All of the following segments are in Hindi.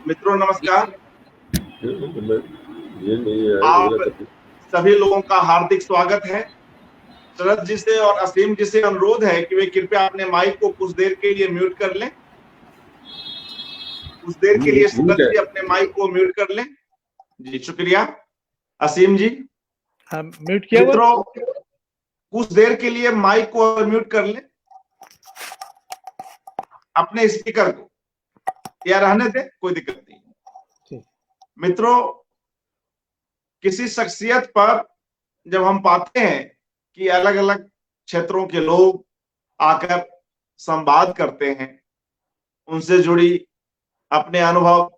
मित्रों नमस्कार। ये नहीं है आप मेरा तो। सभी लोगों का हार्दिक स्वागत है। शरद जी से और असीम जी से अनुरोध है कि वे कृपया अपने माइक को कुछ देर के लिए म्यूट कर लें। कुछ देर के लिए ठीक शरद है। जी अपने माइक को म्यूट कर लें। जी शुक्रिया। असीम जी। हाँ, म्यूट किया हुआ। मित्रों कुछ देर के लिए माइक को म्यूट कर लें अपने स्पीकर को, या रहने दें, कोई दिक्कत नहीं। मित्रों, किसी शख्सियत पर जब हम पाते हैं कि अलग अलग क्षेत्रों के लोग आकर संवाद करते हैं, उनसे जुड़ी अपने अनुभव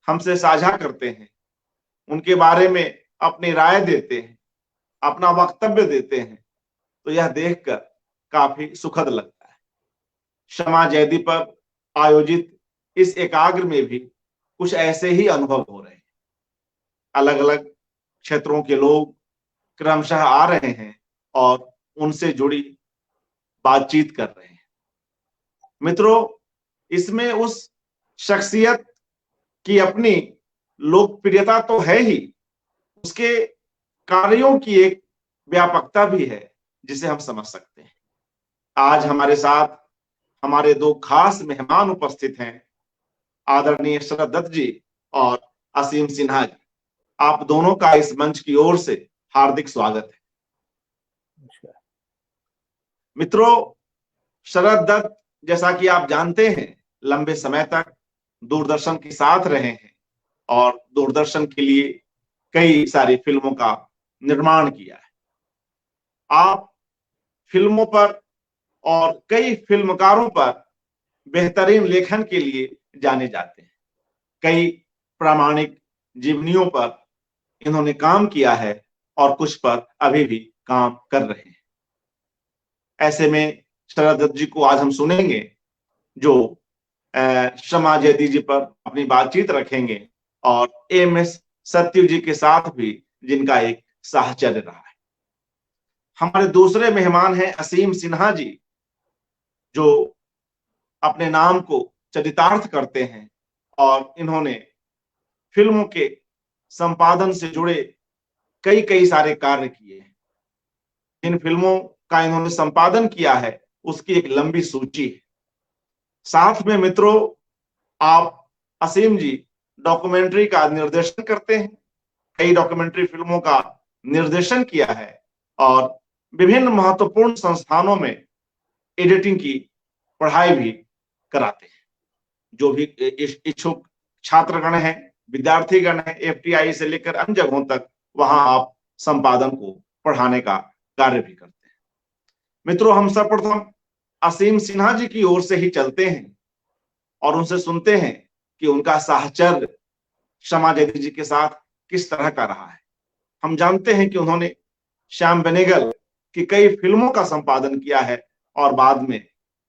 हमसे साझा करते हैं, उनके बारे में अपनी राय देते हैं, अपना वक्तव्य देते हैं, तो यह देखकर काफी सुखद लगता है। क्षमा जयंती पर आयोजित इस एकाग्र में भी कुछ ऐसे ही अनुभव हो रहे हैं। अलग अलग क्षेत्रों के लोग क्रमशः आ रहे हैं और उनसे जुड़ी बातचीत कर रहे हैं। मित्रों, इसमें उस शख्सियत की अपनी लोकप्रियता तो है ही, उसके कार्यों की एक व्यापकता भी है जिसे हम समझ सकते हैं। आज हमारे साथ हमारे दो खास मेहमान उपस्थित हैं, आदरणीय शरद दत्त जी और असीम सिन्हा जी। आप दोनों का इस मंच की ओर से हार्दिक स्वागत है। मित्रों, शरद दत्त जैसा कि आप जानते हैं लंबे समय तक दूरदर्शन के साथ रहे हैं और दूरदर्शन के लिए कई सारी फिल्मों का निर्माण किया है। आप फिल्मों पर और कई फिल्मकारों पर बेहतरीन लेखन के लिए जाने जाते हैं। कई प्रामाणिक जीवनियों पर इन्होंने काम किया है और कुछ पर अभी भी काम कर रहे हैं। ऐसे में शरद दत्त जी को आज हम सुनेंगे, जो क्षमा जयंती जी पर अपनी बातचीत रखेंगे और एम एस सत्यु जी के साथ भी जिनका एक साहचर्य रहा है। हमारे दूसरे मेहमान हैं असीम सिन्हा जी, जो अपने नाम को चरितार्थ करते हैं और इन्होंने फिल्मों के संपादन से जुड़े कई कई सारे कार्य किए हैं। जिन फिल्मों का इन्होंने संपादन किया है उसकी एक लंबी सूची है। साथ में मित्रों, आप असीम जी डॉक्यूमेंट्री का निर्देशन करते हैं, कई डॉक्यूमेंट्री फिल्मों का निर्देशन किया है और विभिन्न महत्वपूर्ण संस्थानों में एडिटिंग की पढ़ाई भी कराते हैं। जो भी इच्छुक छात्रगण हैं, विद्यार्थीगण हैं, एफटीआई से लेकर अन्य जगहों तक, वहां आप संपादन को पढ़ाने का कार्य भी करते हैं। मित्रों, हम सर्वप्रथम असीम सिन्हा जी की ओर से ही चलते हैं और उनसे सुनते हैं कि उनका साहचर्य क्षमा जयंती जी के साथ किस तरह का रहा है। हम जानते हैं कि उन्होंने श्याम बेनेगल की कई फिल्मों का संपादन किया है और बाद में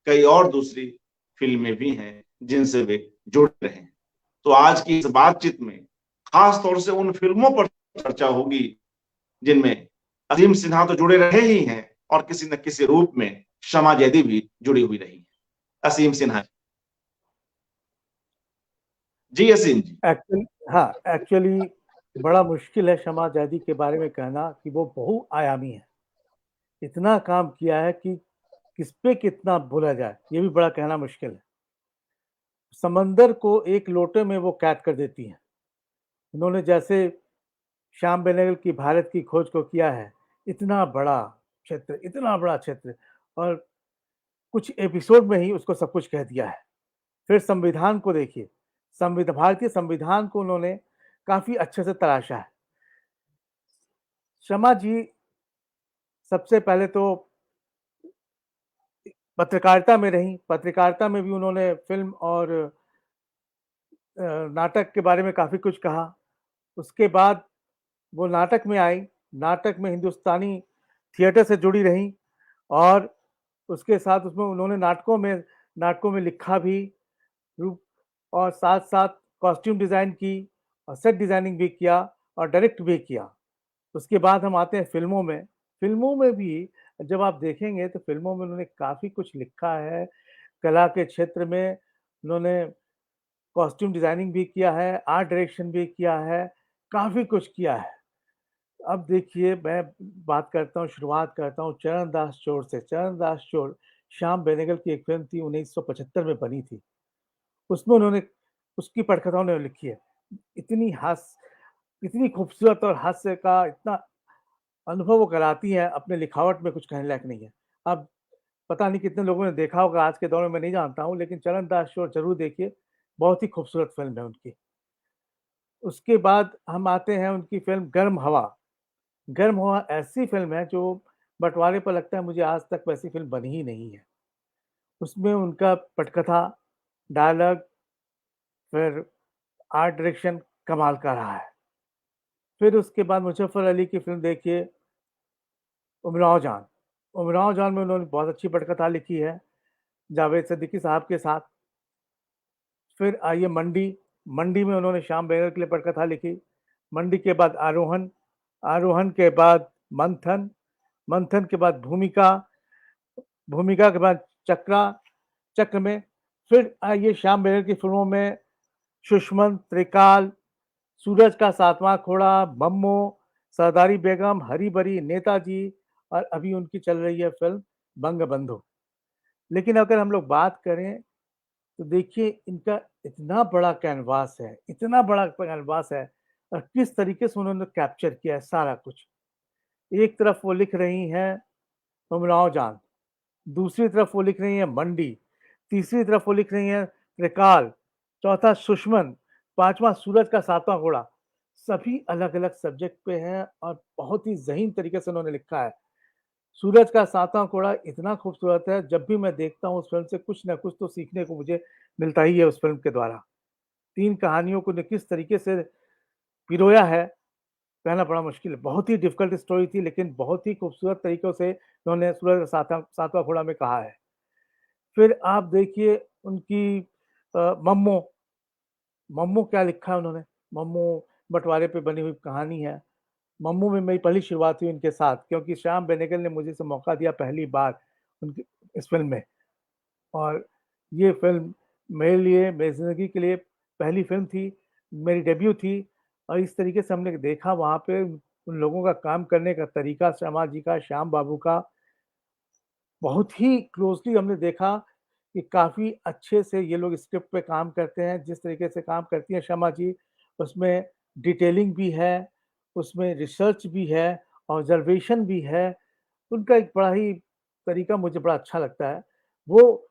कई और दूसरी फिल्में भी हैं जिनसे वे जुड़ रहे हैं। तो आज की इस बातचीत में खास तौर से उन फिल्मों पर चर्चा होगी जिनमें असीम सिन्हा तो जुड़े रहे ही हैं और किसी न किसी रूप में क्षमा जयंती भी जुड़ी हुई रही है। असीम सिन्हा जी। असीम जी। एक्चुअली बड़ा मुश्किल है क्षमा जयंती के बारे में कहना कि वो बहुआयामी है। इतना काम किया है कि किस पे कितना बोला जाए ये भी बड़ा कहना मुश्किल है। समंदर को एक लोटे में वो कैद कर देती हैं। उन्होंने जैसे श्याम बेनेगल की भारत की खोज को किया है, इतना बड़ा क्षेत्र और कुछ एपिसोड में ही उसको सब कुछ कह दिया है। फिर संविधान को देखिए, भारतीय संविधान को उन्होंने काफी अच्छे से तराशा है। शमा जी सबसे पहले तो पत्रकारिता में रही, पत्रकारिता में भी उन्होंने फिल्म और नाटक के बारे में काफी कुछ कहा। उसके बाद वो नाटक में आई, नाटक में हिंदुस्तानी थिएटर से जुड़ी रही और उसके साथ उसमें उन्होंने नाटकों में लिखा भी रूप और साथ साथ कॉस्ट्यूम डिजाइन की और सेट डिजाइनिंग भी किया और डायरेक्ट भी किया। उसके बाद हम आते हैं फिल्मों में भी जब आप देखेंगे तो फिल्मों में उन्होंने काफी कुछ लिखा है। कला के क्षेत्र में उन्होंने कॉस्ट्यूम डिजाइनिंग भी किया है, आर्ट डायरेक्शन भी किया है, काफी कुछ किया है। अब देखिए, मैं बात करता हूँ, शुरुआत करता हूँ चरण दास चोर से। चरण दास चोर श्याम बेनेगल की एक फिल्म थी, 1975 में बनी थी। उसमें उन्होंने, उसकी पटकथा उन्होंने लिखी है। इतनी खूबसूरत और हास्य का इतना अनुभव वो कराती है, अपने लिखावट में कुछ कहने लायक नहीं है। अब पता नहीं कितने लोगों ने देखा होगा, आज के दौर में मैं नहीं जानता हूँ, लेकिन चरण दास चोर जरूर देखिए, बहुत ही खूबसूरत फिल्म है उनकी। उसके बाद हम आते हैं उनकी फिल्म गर्म हवा। गर्म हवा ऐसी फिल्म है जो बंटवारे पर लगता है मुझे आज तक वैसी फिल्म बनी ही नहीं है। उसमें उनका पटकथा, डायलॉग, फिर आर्ट डायरेक्शन कमाल का रहा है। फिर उसके बाद मुजफ्फर अली की फिल्म देखिए, उमराव जान। उमराव जान में उन्होंने बहुत अच्छी पटकथा लिखी है जावेद सिद्दीकी साहब के साथ। फिर आइए मंडी। मंडी में उन्होंने श्याम बेनेगल के लिए पटकथा लिखी। मंडी के बाद आरोहन, आरोहन के बाद मंथन, मंथन के बाद भूमिका, भूमिका के बाद चक्रा, चक्र में। फिर आइए श्याम बेनेगल की फिल्मों में सुषमन, त्रिकाल, सूरज का सातवां घोड़ा, मम्मो, सरदारी बेगम, हरी भरी, नेताजी, और अभी उनकी चल रही है फिल्म बंगबंधु। लेकिन अगर हम लोग बात करें तो देखिए, इनका इतना बड़ा कैनवास है, इतना बड़ा कैनवास है, और किस तरीके से उन्होंने कैप्चर किया है सारा कुछ। एक तरफ वो लिख रही हैं उमराव जान, दूसरी तरफ वो लिख रही हैं मंडी, तीसरी तरफ वो लिख रही हैं त्रिकाल, चौथा सुषमन, पांचवा सूरज का सातवां घोड़ा। सभी अलग अलग सब्जेक्ट पे हैं और बहुत ही ज़हीन तरीके से उन्होंने लिखा है। सूरज का सातवां घोड़ा इतना खूबसूरत है, जब भी मैं देखता हूँ उस फिल्म से कुछ ना कुछ तो सीखने को मुझे मिलता ही है उस फिल्म के द्वारा। तीन कहानियों को किस तरीके से पिरोया है, कहना बड़ा मुश्किल है। बहुत ही डिफिकल्ट स्टोरी थी, लेकिन बहुत ही खूबसूरत तरीकों से उन्होंने सूरज का सातवां घोड़ा में कहा है। फिर आप देखिए उनकी मम्मो। मम्मो क्या लिखा है उन्होंने। मम्मो बंटवारे पे बनी हुई कहानी है। मम्मू में मेरी पहली शुरुआत हुई उनके साथ, क्योंकि श्याम बेनेगल ने मुझे से मौका दिया पहली बार उनकी इस फिल्म में। और ये फिल्म मेरे लिए, मेरी ज़िंदगी के लिए पहली फिल्म थी, मेरी डेब्यू थी। और इस तरीके से हमने देखा वहाँ पे उन लोगों का काम करने का तरीका, श्यामा जी का, श्याम बाबू का, बहुत ही क्लोज़ली हमने देखा कि काफ़ी अच्छे से ये लोग स्क्रिप्ट पे काम करते हैं। जिस तरीके से काम करती हैं श्यामा जी, उसमें डिटेलिंग भी है, उसमें रिसर्च भी है, ऑब्ज़र्वेशन भी है। उनका एक बड़ा ही तरीका मुझे बड़ा अच्छा लगता है। वो,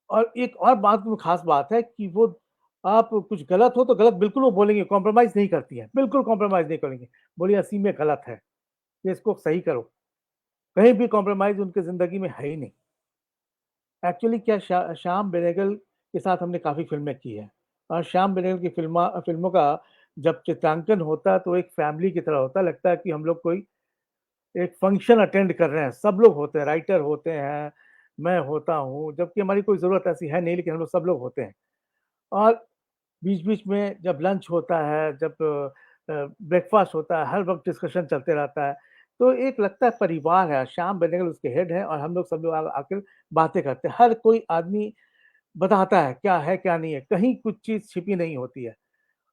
और एक और बात में ख़ास बात है कि वो, आप कुछ गलत हो तो गलत बिल्कुल वो बोलेंगे, कॉम्प्रोमाइज़ नहीं करती हैं, बिल्कुल कॉम्प्रोमाइज़ नहीं करेंगी। बोलिए अस्सी में गलत है, ये इसको सही करो। कहीं भी कॉम्प्रोमाइज़ उनकी ज़िंदगी में है ही नहीं। एक्चुअली क्या, श्याम बेनेगल के साथ हमने काफ़ी फ़िल्में की हैं, और श्याम बेनेगल की फ़िल्मों का जब चित्रांकन होता है तो एक फ़ैमिली की तरह होता है। लगता है कि हम लोग कोई एक फंक्शन अटेंड कर रहे हैं। सब लोग होते हैं, राइटर होते हैं, मैं होता हूँ, जबकि हमारी कोई ज़रूरत ऐसी है नहीं, लेकिन हम लोग सब लोग होते हैं। और बीच-बीच में जब लंच होता है, जब ब्रेकफ़ास्ट होता है, हर वक़्त डिस्कशन चलते रहता है। तो एक लगता है परिवार है, श्याम बेनेगल उसके हेड हैं, और हम लोग सब लोग आकर बातें करते हैं। हर कोई आदमी बताता है, क्या नहीं है, कहीं कुछ चीज़ छिपी नहीं होती है।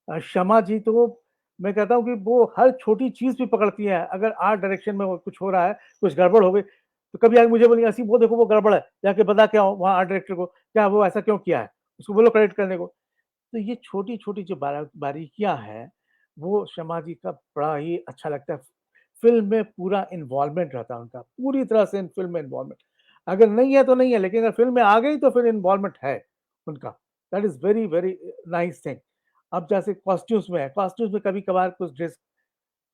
शमा जी तो, मैं कहता हूँ कि वो हर छोटी चीज़ भी पकड़ती हैं। अगर आर्ट डायरेक्शन में वो कुछ हो रहा है, कुछ गड़बड़ हो गई, तो कभी आके मुझे बोलेंगी, "असीम वो देखो वो गड़बड़ है, जाके बता के आओ वहाँ आर्ट डायरेक्टर को, क्या वो ऐसा क्यों किया है? उसको बोलो करेक्ट करने को।" तो ये छोटी-छोटी जो बारीकियाँ हैं, वो शमा जी का बड़ा ही अच्छा लगता है। फ़िल्म में पूरा इन्वॉल्वमेंट रहता है उनका, पूरी तरह से इन फ़िल्म में इन्वॉल्वमेंट। अगर नहीं है तो नहीं है, लेकिन अगर फ़िल्म में आ गई तो फिर इन्वॉल्वमेंट है उनका। That is very, very nice thing. अब जैसे कॉस्ट्यूम्स में है, कॉस्ट्यूम्स में कभी-कभार कुछ ड्रेस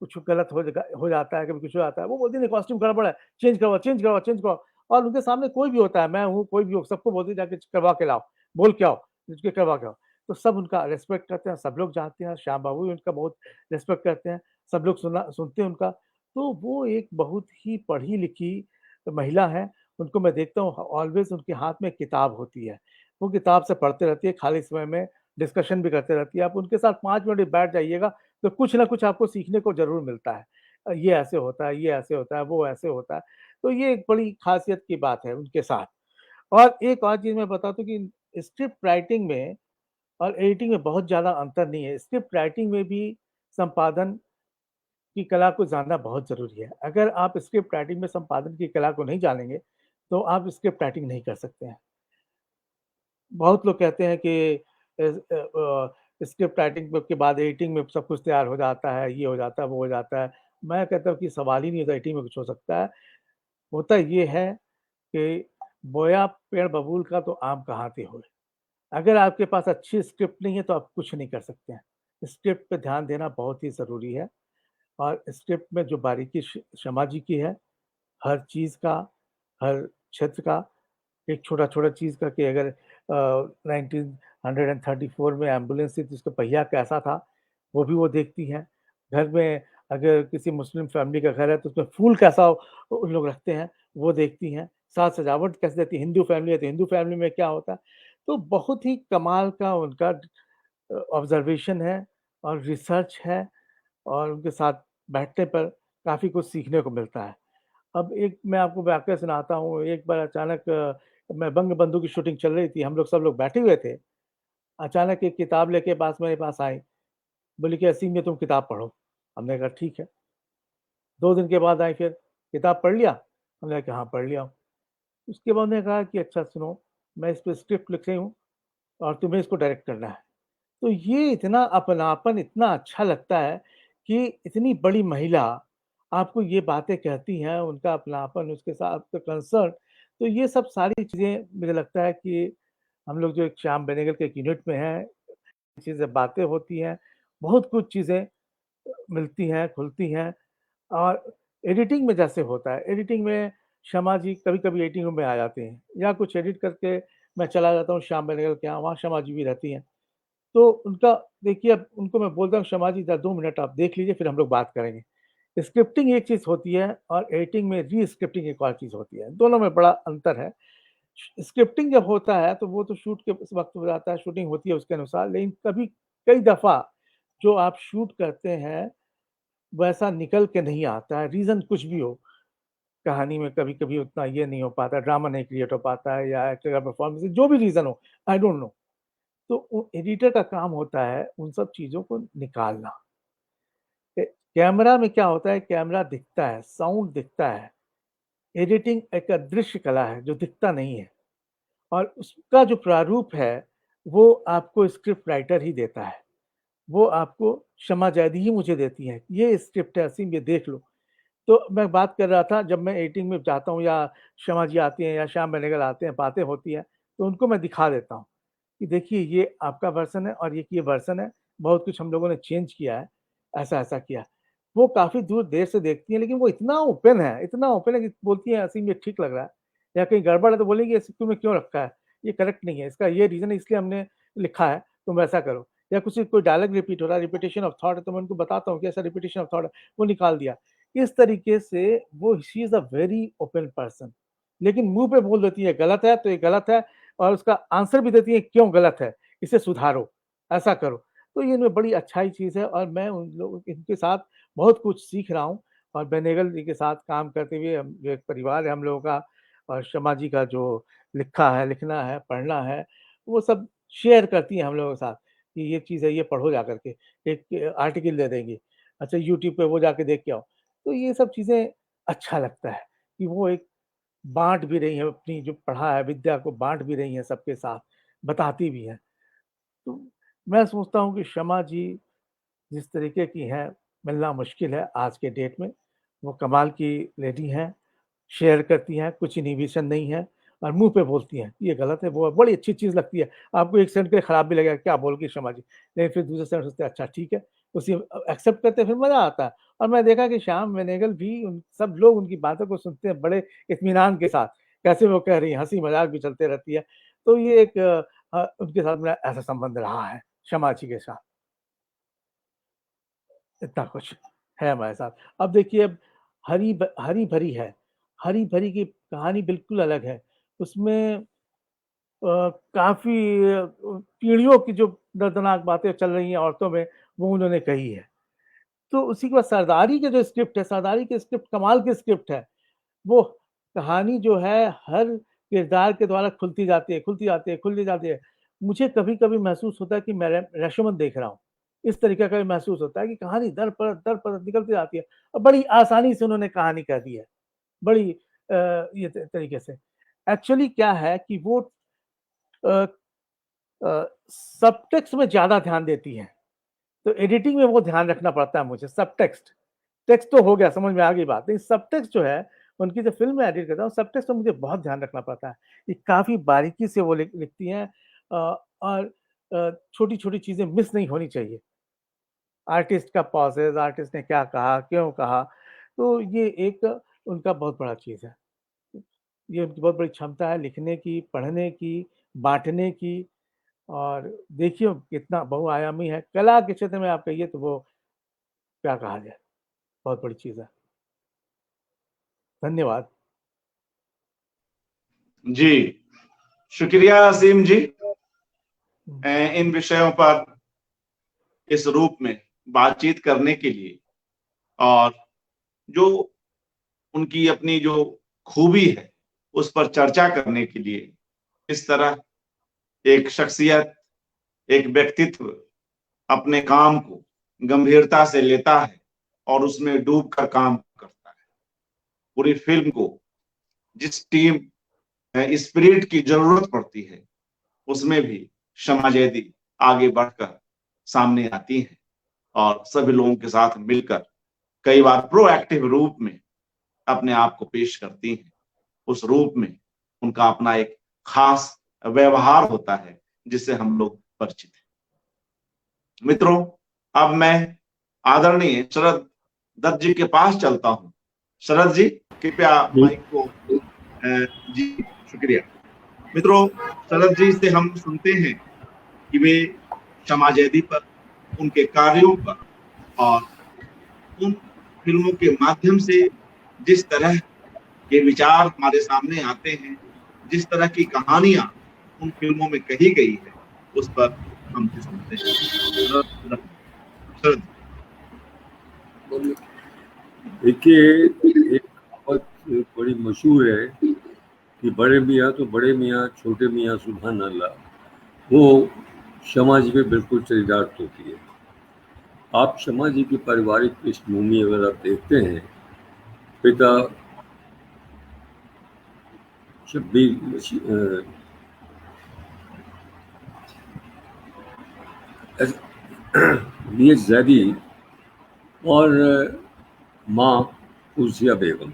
कुछ गलत हो जाता है, कभी कुछ हो जाता है। वो बोलती है, "नहीं, कॉस्ट्यूम गड़बड़ है, चेंज करवाओ, चेंज करवाओ, चेंज करवाओ।" और उनके सामने कोई भी होता है, मैं हूँ, कोई भी हो, सबको बोलती है, "जाके करवा के लाओ, बोल के आओ, जाके करवा के आओ।" तो सब उनका रिस्पेक्ट करते हैं, सब लोग जानते हैं, श्याम बाबू भी उनका बहुत रिस्पेक्ट करते हैं, सब लोग सुनते हैं उनका। तो वो एक बहुत ही पढ़ी-लिखी महिला हैं। उनको मैं देखता हूँ, ऑलवेज़ उनके हाथ में किताब होती है। वो किताब से पढ़ते रहती है, खाली समय में डिस्कशन भी करते रहती है। आप उनके साथ 5 मिनट भी बैठ जाइएगा, तो कुछ ना कुछ आपको सीखने को ज़रूर मिलता है। ये ऐसे होता है, ये ऐसे होता है, वो ऐसे होता है। तो ये एक बड़ी ख़ासियत की बात है उनके साथ। और एक और चीज़ मैं बताता हूँ कि स्क्रिप्ट राइटिंग में और एडिटिंग में बहुत ज़्यादा अंतर नहीं है। स्क्रिप्ट राइटिंग में भी संपादन की कला को जानना बहुत ज़रूरी है। अगर आप स्क्रिप्ट राइटिंग में संपादन की कला को नहीं जानेंगे, तो आप स्क्रिप्ट राइटिंग नहीं कर सकते हैं। बहुत लोग कहते हैं कि स्क्रिप्ट राइटिंग के बाद एडिटिंग में सब कुछ तैयार हो जाता है, ये हो जाता है, वो हो जाता है। मैं कहता हूँ कि सवाल ही नहीं होता एडिटिंग में कुछ हो सकता है। होता ये है कि बोया पेड़ बबूल का तो आम कहाँ से होए। अगर आपके पास अच्छी स्क्रिप्ट नहीं है तो आप कुछ नहीं कर सकते हैं। स्क्रिप्ट पे ध्यान देना बहुत ही ज़रूरी है और स्क्रिप्ट में जो बारीकी शमा जी की है, हर चीज़ का, हर क्षेत्र का, एक छोटा-छोटा चीज़ का कि अगर 1934 में एम्बुलेंस थी तो उसका पहिया कैसा था, वो भी वो देखती हैं। घर में अगर किसी मुस्लिम फैमिली का घर है तो उसमें फूल कैसा उन लोग रखते हैं, वो देखती हैं। साज-सजावट कैसे रहती है, हिंदू फैमिली है तो हिंदू फैमिली में क्या होता है। तो बहुत ही कमाल का उनका ऑब्ज़र्वेशन है और रिसर्च है और उनके साथ बैठने पर काफ़ी कुछ सीखने को मिलता है। अब एक मैं आपको वाक़या सुनाता हूँ, एक बार अचानक मैं बंग-बंधु की शूटिंग चल रही थी, हम लोग सब लोग बैठे हुए थे। अचानक एक किताब लेके मेरे पास आई, बोली कि असीम ये तुम किताब पढ़ो। हमने कहा ठीक है। 2 दिन के बाद आई फिर, किताब पढ़ लिया? हमने कहा हाँ, पढ़ लिया हूँ। उसके बाद उन्होंने कहा कि अच्छा सुनो, मैं इस पे स्क्रिप्ट लिख रही हूँ और तुम्हें इसको डायरेक्ट करना है। तो ये इतना अपनापन इतना अच्छा लगता है कि इतनी बड़ी महिला आपको ये बातें कहती हैं, उनका अपनापन, उसके साथ आपका कंसर्न, तो ये सब सारी चीज़ें मुझे लगता है कि हम लोग जो एक श्याम बेनेगल के एक यूनिट में हैं, चीज़ें बातें होती हैं, बहुत कुछ चीज़ें मिलती हैं, खुलती हैं और एडिटिंग में जैसे होता है, एडिटिंग में शमा जी कभी-कभी एडिटिंग रूम में आ जाती हैं या कुछ एडिट करके मैं चला जाता हूँ श्याम बेनेगल के यहाँ, वहाँ शमा जी भी रहती हैं। तो उनका देखिए अब उनको मैं बोलता हूँ शमा जी ज़रा 2 मिनट आप देख लीजिए फिर हम लोग बात करेंगे। स्क्रिप्टिंग एक चीज़ होती है और एडिटिंग में री-स्क्रिप्टिंग एक और चीज़ होती है। दोनों में बड़ा अंतर है। स्क्रिप्टिंग जब होता है तो वो तो शूट के उस वक़्त हो जाता है, शूटिंग होती है उसके अनुसार, लेकिन कभी कई दफ़ा जो आप शूट करते हैं, वैसा निकल के नहीं आता है, रीज़न कुछ भी हो। कहानी में कभी-कभी उतना ये नहीं हो पाता, ड्रामा नहीं क्रिएट हो पाता है या एक्टर का परफ़ॉर्मेंस जो भी रीज़न हो, आई डोंट नो। तो वो एडिटर का काम होता है उन सब चीज़ों को निकालना। कैमरा में क्या होता है, कैमरा दिखता है, साउंड दिखता है। एडिटिंग एक अदृश्य कला है जो दिखता नहीं है और उसका जो प्रारूप है, वो आपको स्क्रिप्ट राइटर ही देता है। वो आपको शमा जैदी ही मुझे देती हैं, ये स्क्रिप्ट है असीम ये देख लो। तो मैं बात कर रहा था जब मैं एडिटिंग में जाता हूँ या शमा जी आती हैं या श्याम बेनेगल आते हैं, बातें होती हैं, तो उनको मैं दिखा देता हूँ कि देखिए ये आपका वर्ज़न है और ये वर्ज़न है, बहुत कुछ हम लोगों ने चेंज किया है, ऐसा-ऐसा किया। वो काफ़ी दूर देर से देखती हैं लेकिन वो इतना ओपन है कि बोलती हैं असीम ये ठीक लग रहा है या कहीं गड़बड़ है तो बोलेंगी ऐसे तुमने क्यों रखा है? ये करेक्ट नहीं है, इसका ये रीज़न है इसलिए हमने लिखा है, तुम वैसा करो। या कुछ कोई डायलॉग रिपीट हो रहा है, रिपिटिशन ऑफ थॉट है तो मैं उनको बताता हूँ कि ऐसा रिपिटिशन ऑफ थॉट है, वो निकाल दिया। इस तरीके से वो she is a very open person लेकिन मुँह पे बोल देती है गलत है तो ये गलत है और उसका आंसर भी देती है क्यों गलत है, इसे सुधारो, ऐसा करो। तो ये इनमें बड़ी अच्छाई चीज़ है और मैं उन लोगों इनके साथ बहुत कुछ सीख रहा हूँ और बेनेगल जी के साथ काम करते हुए हम जो एक परिवार है हम लोगों का और शमा जी का जो लिखा है, लिखना है, पढ़ना है, वो सब शेयर करती हैं हम लोगों के साथ कि ये चीज़ है, ये पढ़ो जा कर के। एक आर्टिकल दे देंगी, अच्छा यूट्यूब पे वो जाके देख के आओ। तो ये सब चीज़ें अच्छा लगता है कि वो एक बाँट भी रही हैं अपनी जो पढ़ा है विद्या को बाँट भी रही हैं सबके साथ, बताती भी हैं। तो मैं सोचता हूँ कि शमा जी जिस तरीके की हैं, मिलना मुश्किल है आज के डेट में। वो कमाल की लेडी हैं, शेयर करती हैं, कुछ इन्हिबिशन नहीं है और मुँह पे बोलती हैं, ये गलत है, वो बड़ी अच्छी चीज़ लगती है। आपको एक सेकंड के लिए खराब भी लगेगा, क्या बोल गई शमा जी, लेकिन फिर दूसरे सेकंड सोचते हैं अच्छा ठीक है, उसी एक्सेप्ट करते हैं फिर मज़ा आता है। और मैं देखा कि श्याम बेनेगल भी उन सब लोग उनकी बातों को सुनते हैं बड़े इत्मीनान के साथ, कैसे वो कह रही हैं, हँसी-मज़ाक भी चलते रहती है। तो ये एक उनके साथ मेरा ऐसा संबंध रहा है, शमा जी के साथ। इतना कुछ है हमारे साथ। अब देखिए अब हरी-भरी है। हरी-भरी की कहानी बिल्कुल अलग है। उसमें काफ़ी पीढ़ियों की जो दर्दनाक बातें चल रही हैं औरतों में, वो उन्होंने कही है। तो उसी के बाद सरदारी की जो स्क्रिप्ट है, सरदारी की स्क्रिप्ट कमाल की स्क्रिप्ट है। वो कहानी जो है हर किरदार के द्वारा खुलती जाती है, खुलती जाती है, खुलती जाती है। मुझे कभी कभी महसूस होता है कि मैं रशोमन देख रहा हूँ। इस तरीके का भी महसूस होता है कि कहानी दर पर निकलती जाती है और बड़ी आसानी से उन्होंने कहानी कह दी है, बड़ी ये तरीके से। एक्चुअली क्या है कि वो सब टेक्स्ट में ज्यादा ध्यान देती है, तो एडिटिंग में वो ध्यान रखना पड़ता है मुझे। सब टेक्स्ट, टेक्स्ट तो हो गया, समझ में आ गई बात, लेकिन सब टेक्स्ट जो है उनकी जो फिल्म में एडिट करता हूँ, सब टेक्स्ट में मुझे बहुत ध्यान रखना पड़ता है। ये काफी बारीकी से वो लिखती हैं और छोटी छोटी चीजें मिस नहीं होनी चाहिए। आर्टिस्ट का पॉजेज, आर्टिस्ट ने क्या कहा, क्यों कहा, तो ये एक उनका बहुत बड़ा चीज है। ये उनकी बहुत बड़ी क्षमता है लिखने की, पढ़ने की, बांटने की। और देखिए कितना बहुआयामी है कला के क्षेत्र में, आप कहिए तो वो क्या कहा जाए, बहुत बड़ी चीज है। धन्यवाद जी, शुक्रिया असीम जी इन विषयों पर इस रूप में बातचीत करने के लिए, और जो उनकी अपनी जो खूबी है उस पर चर्चा करने के लिए। इस तरह एक शख्सियत, एक व्यक्तित्व अपने काम को गंभीरता से लेता है और उसमें डूब कर काम करता है। पूरी फिल्म को जिस टीम स्पिरिट की जरूरत पड़ती है उसमें भी शमा जैदी आगे बढ़कर सामने आती है और सभी लोगों के साथ मिलकर कई बार प्रोएक्टिव रूप में अपने आप को पेश करती हैं। उस रूप में उनका अपना एक खास व्यवहार होता है जिससे हम लोग परिचित हैं। मित्रों, अब मैं आदरणीय शरद दत्त जी के पास चलता हूं। शरद जी, कृपया माइक को जी, शुक्रिया। मित्रों, शरद जी से हम सुनते हैं कि वे शमा जैदी पर, उनके कार्यों पर और उन फिल्मों के माध्यम से जिस तरह के विचार हमारे सामने आते हैं, जिस तरह की कहानियां उन फिल्मों में कही गई है, उस पर हमसे सुनते हैं। देखिए, एक बहुत बड़ी मशहूर है कि बड़े मियाँ तो बड़े मियाँ, छोटे मियाँ सुभान अल्लाह, वो शमा जी पे बिल्कुल चरितार्थ होती है। आप शमा जी की पारिवारिक पृष्ठभूमि अगर आप देखते हैं, पिता शब्बीर बी एच जैदी और माँ फूजिया बेगम,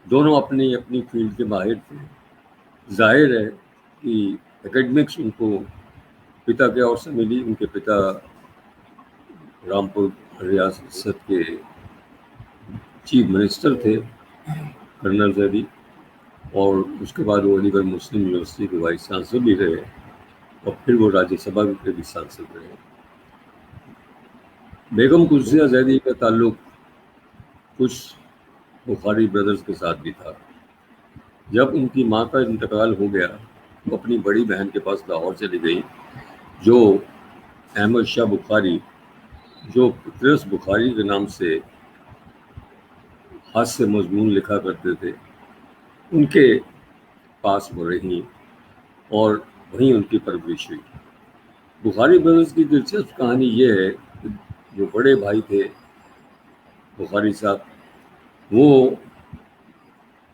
दोनों अपनी अपनी फील्ड के माहिर थे। जाहिर है कि एकेडमिक्स उनको पिता के ओर से मिली। उनके पिता रामपुर रियासत के चीफ मिनिस्टर थे, कर्नल जैदी, और उसके बाद वो अलीगढ़ मुस्लिम यूनिवर्सिटी के वाइस चांसलर भी रहे और फिर वो राज्यसभा के भी सांसद रहे। बेगम कुर्सिया जैदी का ताल्लुक कुछ बुखारी ब्रदर्स के साथ भी था। जब उनकी माँ का इंतकाल हो गया तो अपनी बड़ी बहन के पास लाहौर चली गई, जो अहमद शाह बुखारी, जो पितरस बुखारी के नाम से हास्य मजमून लिखा करते थे, उनके पास वो रही और वहीं उनकी परवरिश हुई। बुखारी ब्रदर्स की दिलचस्प कहानी ये है कि जो बड़े भाई थे बुखारी साहब, वो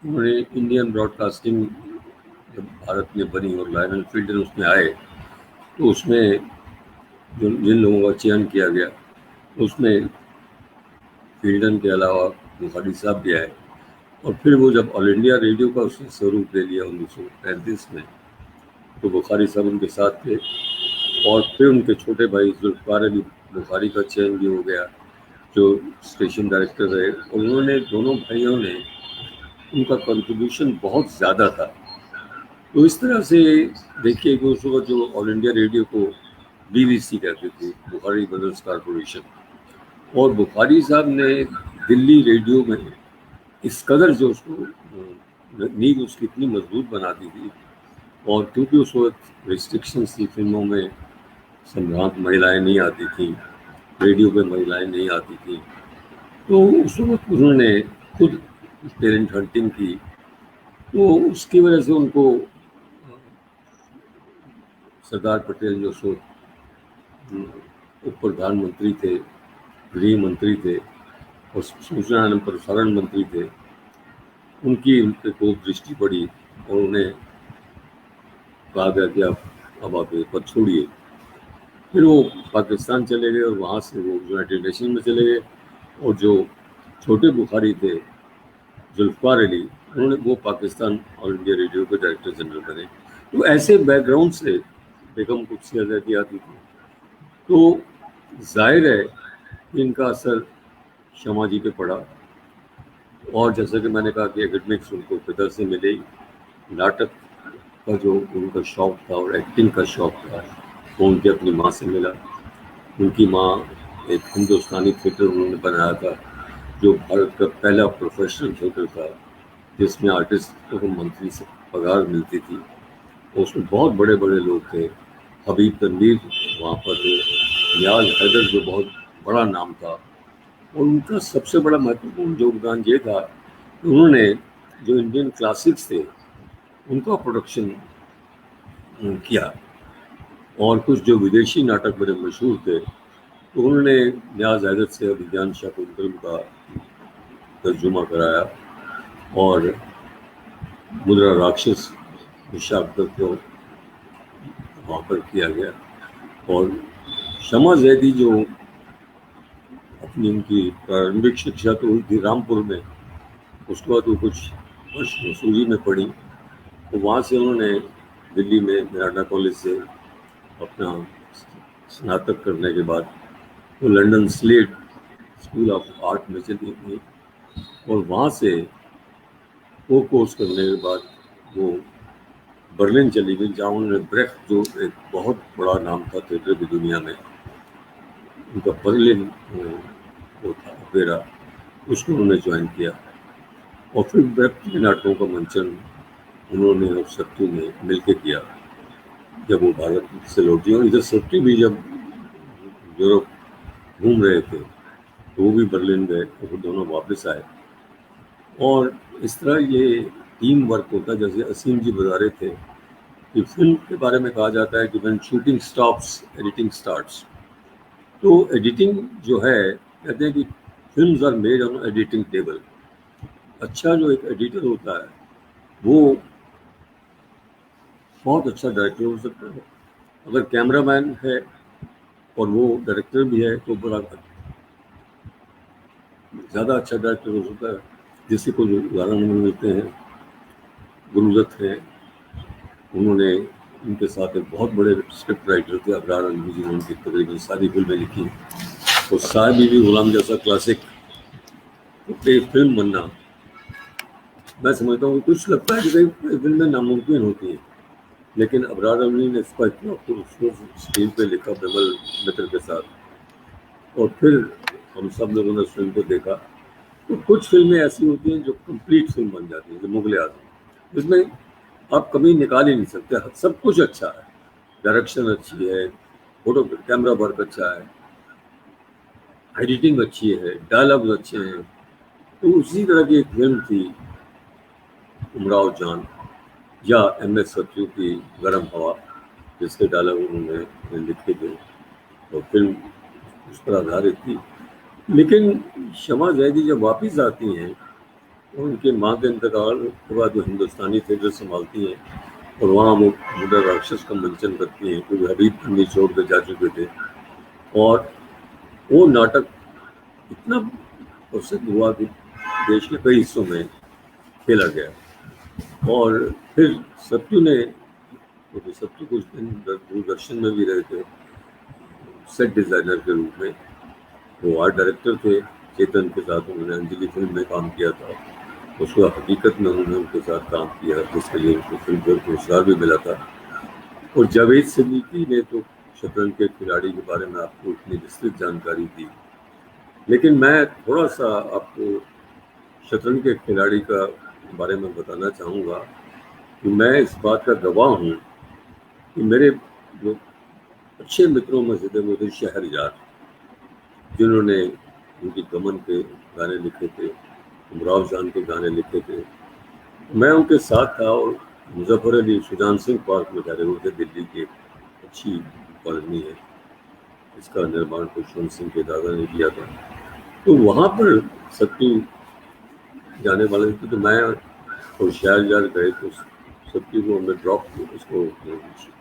उन्होंने इंडियन ब्रॉडकास्टिंग जब भारत में बनी और लायनल फील्डन उसमें आए, तो उसमें जो जिन लोगों का चयन किया गया उसमें फील्डन के अलावा बुखारी साहब भी आए। और फिर वो जब ऑल इंडिया रेडियो का उसने स्वरूप ले लिया 1935 में, तो बुखारी साहब उनके साथ थे। और फिर उनके छोटे भाई जुल्फ़िकार अली बुखारी का चयन भी हो गया, जो स्टेशन डायरेक्टर रहे। और उन्होंने, दोनों भाइयों ने, उनका कंट्रीब्यूशन बहुत ज़्यादा था। तो इस तरह से देखिए कि उस वक्त जो ऑल इंडिया रेडियो को BBC कहते थे, बुखारी ब्रदर्स कॉरपोरेशन, और बुखारी साहब ने दिल्ली रेडियो में इस कदर जो उसको नींव उसकी इतनी मजबूत बना दी थी। और क्योंकि उस वक्त रिस्ट्रिक्शंस थी, फिल्मों में संभ्रांत महिलाएं नहीं आती थी, रेडियो पे महिलाएं नहीं आती थी, तो उस वक्त उन्होंने खुद टैलेंट हंटिंग की। तो उसकी वजह से उनको सरदार पटेल जो उप प्रधानमंत्री थे, गृह मंत्री थे और सूचना एवं प्रसारण मंत्री थे, उनकी उनके को दृष्टि पड़ी और उन्हें कहा गया कि अब आप ये पद छोड़िए। फिर वो पाकिस्तान चले गए और वहाँ से वो यूनाइटेड नेशन में चले गए। और जो छोटे बुखारी थे जुल्फकार अली, उन्होंने वो पाकिस्तान ऑल इंडिया रेडियो के डायरेक्टर जनरल बने। तो ऐसे बैकग्राउंड से बेगम कुद्सी आज़ादी आती थी। तो जाहिर है कि इनका असर शमा जी पे पड़ा। और जैसा कि मैंने कहा कि एकेडमिक्स उनको पिता से मिले, नाटक का जो उनका शौक़ था और एक्टिंग का शौक़ था वो उनके अपनी माँ से मिला। उनकी माँ एक हिंदुस्तानी थिएटर उन्होंने बनाया था जो भारत का पहला प्रोफेशनल थिएटर था, जिसमें आर्टिस्ट को मंथली से पगार मिलती थी। उसमें बहुत बड़े बड़े लोग थे। हबीब तनवीर वहाँ पर थे, नियाज हैदर जो बहुत बड़ा नाम था। और उनका सबसे बड़ा महत्वपूर्ण योगदान ये था कि उन्होंने जो इंडियन क्लासिक्स थे उनका प्रोडक्शन किया। और कुछ जो विदेशी नाटक बड़े मशहूर थे तो उन्होंने नियाज हैदर से अभिज्ञान शाकुंतलम का तर्जुमा कराया और मुद्रा राक्षस विशाखदत्त को वहाँ पर किया गया। और शमा जैदी जो अपनी उनकी प्रारंभिक शिक्षा तो हुई थी रामपुर में, उसके बाद वो कुछ वर्ष मसूरी में पढ़ी। तो वहाँ से उन्होंने दिल्ली में मिरांडा कॉलेज से अपना स्नातक करने के बाद वो London slate school of art में चली गई और वहाँ से वो कोर्स करने के बाद वो बर्लिन चली गई, जहाँ उन्होंने ब्रेख्ट जो एक बहुत बड़ा नाम था थिएटर की दुनिया में, उनका बर्लिन वो था ओपेरा, उसको उन्होंने ज्वाइन किया। और फिर ब्रेख्ट के नाटकों का मंचन उन्होंने और सत्तू ने मिलकर किया जब वो भारत से लौटी। और इधर सत्तू भी जब यूरोप घूम रहे थे तो वो भी बर्लिन गए, वो दोनों वापस आए। और इस तरह ये टीम वर्क होता है। जैसे असीम जी बता रहे थे कि फिल्म के बारे में कहा जाता है कि when shooting stops editing starts. तो एडिटिंग जो है, कहते हैं कि films are made on editing table. अच्छा जो एक एडिटर होता है वो बहुत अच्छा डायरेक्टर हो सकता है। अगर कैमरामैन है और वो डायरेक्टर भी है तो बड़ा ज़्यादा अच्छा डायरेक्टर हो सकता है। जिससे कुछ उदाहरण मिलते हैं, गुरुदत्त हैं, उन्होंने उनके साथ एक बहुत बड़े स्क्रिप्ट राइटर थे अबरार अलवी जी, उनकी तकरीबन सारी फिल्में लिखी। और साहब बीबी गुलाम जैसा क्लासिक एक फिल्म बनना, मैं समझता हूँ कुछ लगता है कि कई फिल्में नामुमकिन होती हैं, लेकिन अबरार अलवी ने इसका इतना उसको स्क्रीन पे लिखा बिमल मित्र के साथ। और फिर हम सब लोगों ने फिल्म को देखा। तो कुछ फिल्में ऐसी होती हैं जो कंप्लीट फिल्म बन जाती हैं, जो मुगल आजम, जिसमें आप कभी निकाल ही नहीं सकते। सब कुछ अच्छा है, डायरेक्शन अच्छी है, फोटो कैमरा वर्क अच्छा है, एडिटिंग अच्छी है, डायलॉग अच्छे हैं। तो उसी तरह की एक फिल्म थी उमराव जान या MS सत्यू की गरम हवा, जिसके डायलॉग उन्होंने लिखे थे और फिल्म उस पर आधारित थी। लेकिन शमा जैदी जब वापस आती हैं तो उनके माँ के इंतकाल के बाद वो हिंदुस्तानी थिएटर संभालती हैं और वहाँ वो मुद्रा राक्षस का मंचन करती हैं, क्योंकि हबीब तनवीर छोड़ कर जा चुके थे। और वो नाटक इतना प्रसिद्ध हुआ कि देश के कई हिस्सों में खेला गया। और फिर सत्यू ने, क्योंकि सत्यू कुछ दिन दूरदर्शन में भी रहे थे सेट डिज़ाइनर के रूप में, वो आर्ट डायरेक्टर थे। चेतन के साथ उन्होंने अंजलि फिल्म में काम किया था, उसको हकीकत में उन्होंने उनके साथ काम किया, जिसके लिए उनको फिल्म फेयर पुरस्कार भी मिला था। और जावेद सिद्दीकी ने तो शतरंज के खिलाड़ी के बारे में आपको इतनी विस्तृत जानकारी दी, लेकिन मैं थोड़ा सा आपको शतरंज के खिलाड़ी का बारे में बताना चाहूँगा कि मैं इस बात का गवाह हूँ कि मेरे जो अच्छे मित्रों में से थे वो थे शहरयार, जिन्होंने उनकी गमन के गाने लिखे थे, उमराव जान के गाने लिखे थे। मैं उनके साथ था और मुजफ्फर अली सुजान सिंह पार्क में ठहरे हुए थे दिल्ली के अच्छी कॉलोनी है, इसका निर्माण खुशवंत सिंह के दादा ने किया था। तो वहाँ पर सत्तू जाने वाले थे, तो मैं और शहरयार गए तो सत्तू को हमने ड्रॉप किया, उसको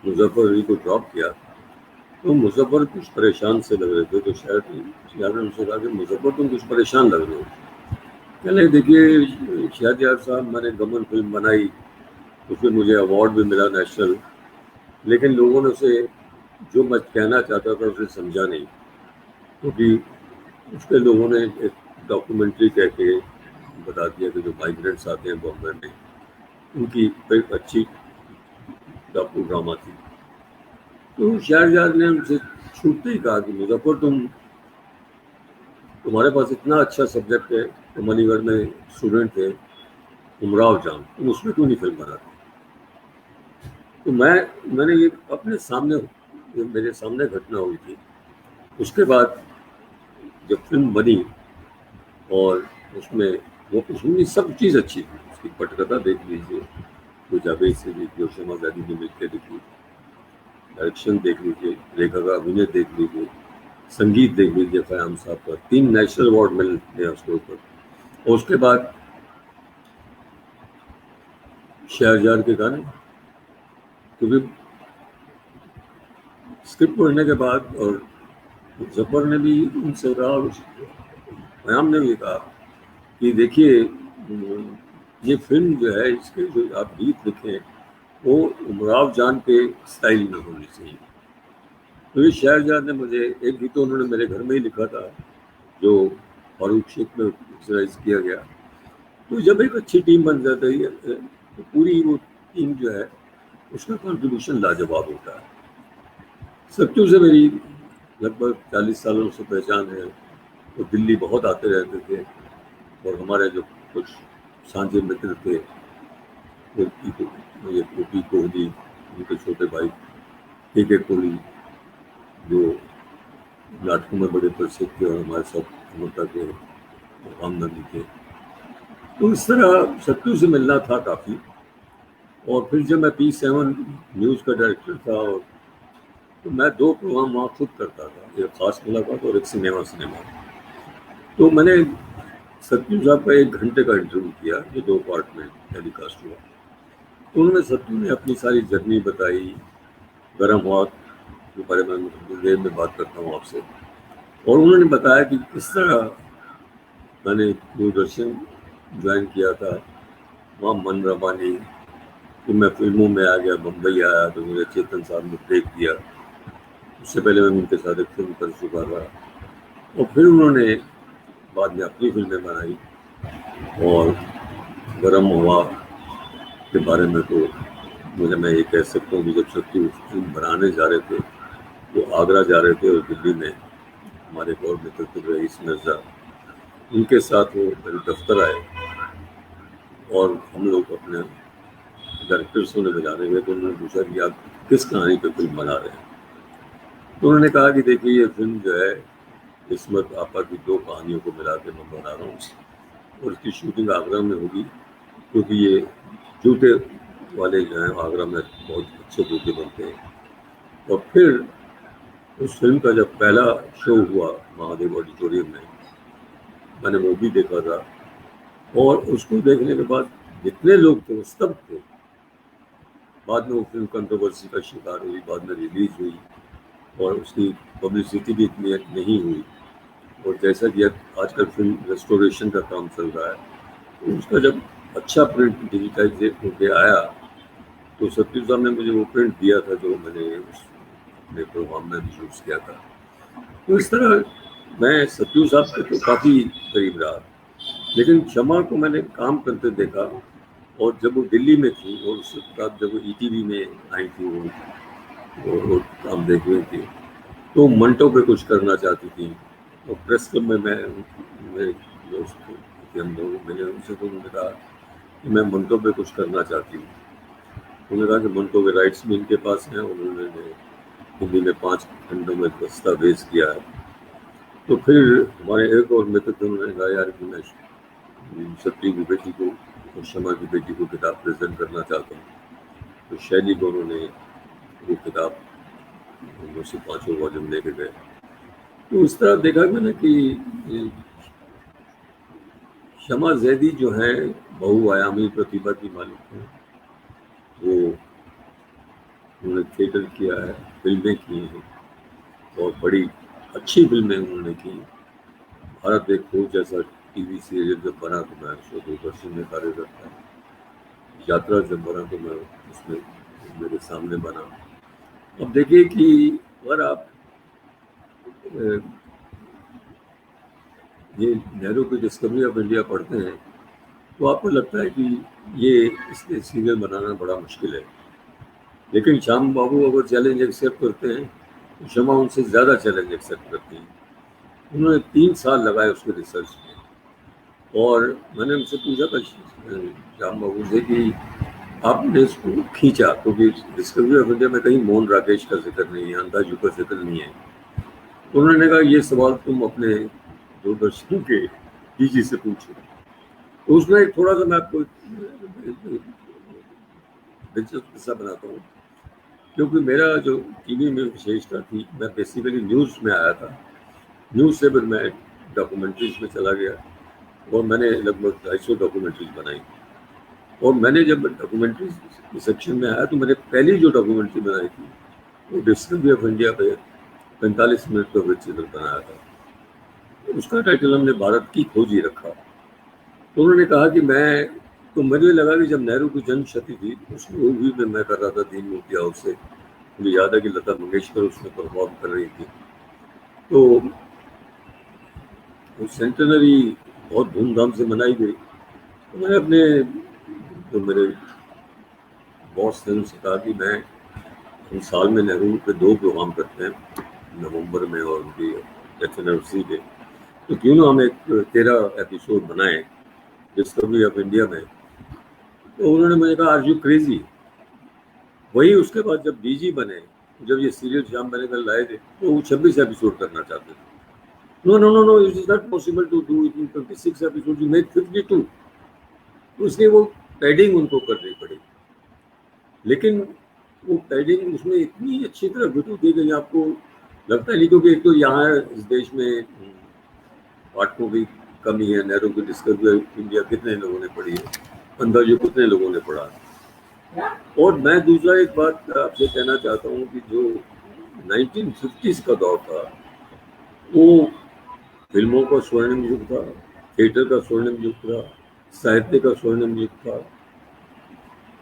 मुजफ्फर अली को ड्रॉप किया। तो मुजफ्फर कुछ परेशान से लग रहे थे, तो शहर ने उनसे कहा कि मुजफ्फर तुम कुछ परेशान लग रहे हो। कहले देखिए शहरयार साहब, मैंने गमन फिल्म बनाई, उसमें मुझे अवार्ड भी मिला नेशनल, लेकिन लोगों ने उसे जो मैं कहना चाहता था उसे समझा नहीं, क्योंकि उसके लोगों ने एक डॉक्यूमेंट्री कह के बता दिया कि जो माइग्रेंट्स आते हैं बॉम्बे में, उनकी एक अच्छी डॉक्यू ड्रामा थी। तो शहरयार ने उनसे छूटते ही कहा कि मुजफ्फर तुम्हारे पास इतना अच्छा सब्जेक्ट है, तो मणिगढ़ में स्टूडेंट थे उमराव जान, तुम उसमें क्यों नहीं फिल्म बनाते। तो मैंने ये अपने सामने, मेरे सामने घटना हुई थी। उसके बाद जब फिल्म बनी और उसमें सब चीज़ अच्छी थी, उसकी पटकथा देख लीजिए, जो जावेद से लिखी और शमा जादी ने मिलकर लिखी, डायरेक्शन देख लीजिए, लेखक का अभिनय देख लीजिए, संगीत देख लीजिए फ़याम साहब का, 3 नेशनल अवार्ड मिले हैं उसके ऊपर। और उसके बाद शहरयार के गाने, क्योंकि स्क्रिप्ट पढ़ने के बाद और जफर ने भी उनसे कहा, फ़याम ने भी कहा कि देखिए ये फिल्म जो है, इसके जो आप गीत लिखे वो उमराव जान के स्टाइल में होनी चाहिए। तो ये शहरयार ने मुझे, एक गीत तो उन्होंने मेरे घर में ही लिखा था जो फारूक शेख में पिक्चराइज किया गया। तो जब एक अच्छी टीम बन जाती है तो पूरी वो टीम जो है उसका कंट्रीब्यूशन लाजवाब होता है। सत्तू से मेरी लगभग 40 सालों से पहचान है। वो दिल्ली बहुत आते रहते थे और हमारे जो कुछ साझे मित्र थे, ओपी कोहली, उनके छोटे भाई के कोहली, जो नाटकों में बड़े प्रसिद्ध थे और हमारे साथ अमृता के रामनंदी थे। तो इस तरह सत्तू से मिलना था काफ़ी। और फिर जब मैं P7 न्यूज़ का डायरेक्टर था, और तो मैं 2 प्रोग्राम वहाँ खुद करता था, एक खास मुलाकात और एक सिनेमा। तो मैंने सत्तू साहब का 1 घंटे का इंटरव्यू किया, जो 2 पार्ट में टेलीकास्ट हुआ। तो उन्होंने सत्तू ने अपनी सारी जर्नी बताई, गर्म हाथ के बारे में देर में बात करता हूँ आपसे। और उन्होंने बताया कि किस तरह मैंने दूरदर्शन ज्वाइन किया था, वहाँ मन रमानी, फिर मैं फिल्मों में आ गया, बम्बई आया तो मुझे चेतन साहब ने ब्रेक दिया। उससे पहले मैं उनके साथ एक फिल्म कर चुका था, और फिर उन्होंने बाद में अपनी फिल्में बनाई। और गर्म हवा के बारे में तो मैं ये कह सकता हूँ कि जब सत्तू फिल्म बनाने जा रहे थे, वो आगरा जा रहे थे और दिल्ली में हमारे गौर मित्र थे रईस मिर्ज़ा, उनके साथ वो मेरे दफ्तर आए और हम लोग अपने डायरेक्टर्स ने बजाने गए। तो उन्होंने पूछा कि आप किस कहानी पर फिल्म बना रहे हैं। तो उन्होंने कहा कि देखिए ये फिल्म जो है, इस्मत आपा की 2 कहानियों को मिला के मैं बना रहा हूँ, और इसकी शूटिंग आगरा में होगी, क्योंकि ये जूते वाले जो हैं आगरा में बहुत अच्छे जूते बनते हैं। और फिर उस फिल्म का जब पहला शो हुआ महादेव ऑडिटोरियम में, मैंने वो भी देखा था। और उसको देखने के बाद जितने लोग थे वो सब थे। बाद में वो फिल्म कंट्रोवर्सी का शिकार हुई, बाद में रिलीज हुई और उसकी पब्लिसिटी भी इतनी नहीं हुई। और जैसा कि आजकल फिल्म रेस्टोरेशन का काम चल रहा है, तो उसका जब अच्छा प्रिंट डिजिटाइज होके आया, तो सत्तू साहब ने मुझे वो प्रिंट दिया था जो मैंने अपने प्रोग्राम में भी यूज़ किया था। तो इस तरह मैं सत्तू साहब के तो काफ़ी करीब रहा, लेकिन शमा को मैंने काम करते देखा। और जब वो दिल्ली में थी और उसके बाद जब वो ETV में आई थी, वो काम देख रही थी, तो मंटो पे कुछ करना चाहती थी। और प्रेस क्लब में मेरे दोस्त थे, हम लोग, मैंने उनसे तो उन्होंने कहा कि मैं मंटो पे कुछ करना चाहती हूँ। उन्होंने कहा कि मंटो के राइट्स भी इनके पास हैं, और उन्होंने हिंदी में 5 खंडों में दस्तावेज किया है। तो फिर हमारे एक और मित्र थे, उन्होंने कहा यार कि मैं सत्तू की बेटी को और शमा की बेटी को किताब प्रेजेंट करना चाहता हूँ। तो शैली को उन्होंने वो किताब मुझसे 5 वॉल्यूम लेके गए। तो इस तरह देखा मैंने कि शमा जैदी जो है बहुआयामी प्रतिभा की मालिक है। वो उन्होंने थिएटर किया है, फिल्में की हैं और बड़ी अच्छी फिल्में उन्होंने की। भारत एक खोज जैसा टीवी सीरियल जब बना तो मैं उसको दूरदर्शन में कार्यरत था। यात्रा जब बना तो मैं उसमें मेरे सामने बना। अब देखिए कि अगर आप ये नेहरू की डिस्कवरी ऑफ इंडिया पढ़ते हैं तो आपको लगता है कि ये इसलिए सीरियल बनाना बड़ा मुश्किल है, लेकिन श्याम बाबू अगर चैलेंज एक्सेप्ट करते हैं तो शमा उनसे ज़्यादा चैलेंज एक्सेप्ट करती हैं। उन्होंने 3 साल लगाए उसके रिसर्च में और मैंने उनसे पूछा था श्याम बाबू से कि आपने इसको खींचा क्योंकि डिस्कवरी ऑफ इंडिया में कहीं मोहन राकेश का जिक्र नहीं है, अंदाजू का जिक्र नहीं है। तो उन्होंने कहा ये सवाल तुम अपने दूरदर्शन के डीजी से पूछो। तो उसमें एक थोड़ा सा मैं आपको दिलचस्प किस्सा बनाता हूँ, क्योंकि मेरा जो टीवी में विशेषता थी, मैं बेसिकली न्यूज़ में आया था। न्यूज़ से फिर मैं डॉक्यूमेंट्रीज में चला गया और मैंने लगभग 250 डॉक्यूमेंट्रीज बनाई। और मैंने जब डॉक्यूमेंट्री सेक्शन में आया तो मैंने पहली जो डॉक्यूमेंट्री बनाई थी वो डिस्कवरी ऑफ इंडिया पे 45 मिनट का वेब सीरीज बनाया था। उसका टाइटल हमने भारत की खोज ही रखा। तो उन्होंने कहा कि तो मुझे लगा कि जब नेहरू की जन्म शती थी उस मूवी में मैं कर रहा था दीन मूर्ति हाउस से, मुझे याद है कि लता मंगेशकर उसमें परफॉर्म कर रही थी। तो वो सेंटेनरी बहुत धूमधाम से मनाई गई। तो मैंने अपने जो मेरे बॉस थे उनसे कहा कि हम साल में नेहरू पे 2 प्रोग्राम करते हैं, नवंबर में और उनकी डेथ एनिवर्सरी पे, तो क्यों ना हम एक 13 एपिसोड बनाएं डिस्कवरी ऑफ इंडिया में। तो उन्होंने मुझे कहा आर यू क्रेजी। वही उसके बाद जब डीजी बने, जब ये सीरियल श्याम बेनेगल लाए थे तो वो 26 एपिसोड करना चाहते थे। No no no no, it is not possible to do it in 26 episode, you make 52। तो इसलिए वो पैडिंग उनको करनी पड़ी। लेकिन वो पैडिंग उसमें इतनी अच्छी तरह घुटू थी कि आपको लगता नहीं, क्योंकि एक तो यहाँ इस देश में पाठकों की कमी है। नेहरू की डिस्कवरी ऑफ इंडिया कितने लोगों ने पढ़ी है, अंदाजे कितने लोगों ने पढ़ा। और मैं दूसरा एक बात आपसे कहना चाहता हूँ कि जो 1950s का दौर था वो फिल्मों का स्वर्णिम युग था, थिएटर का स्वर्णिम युग था, साहित्य का स्वर्णिम युग था।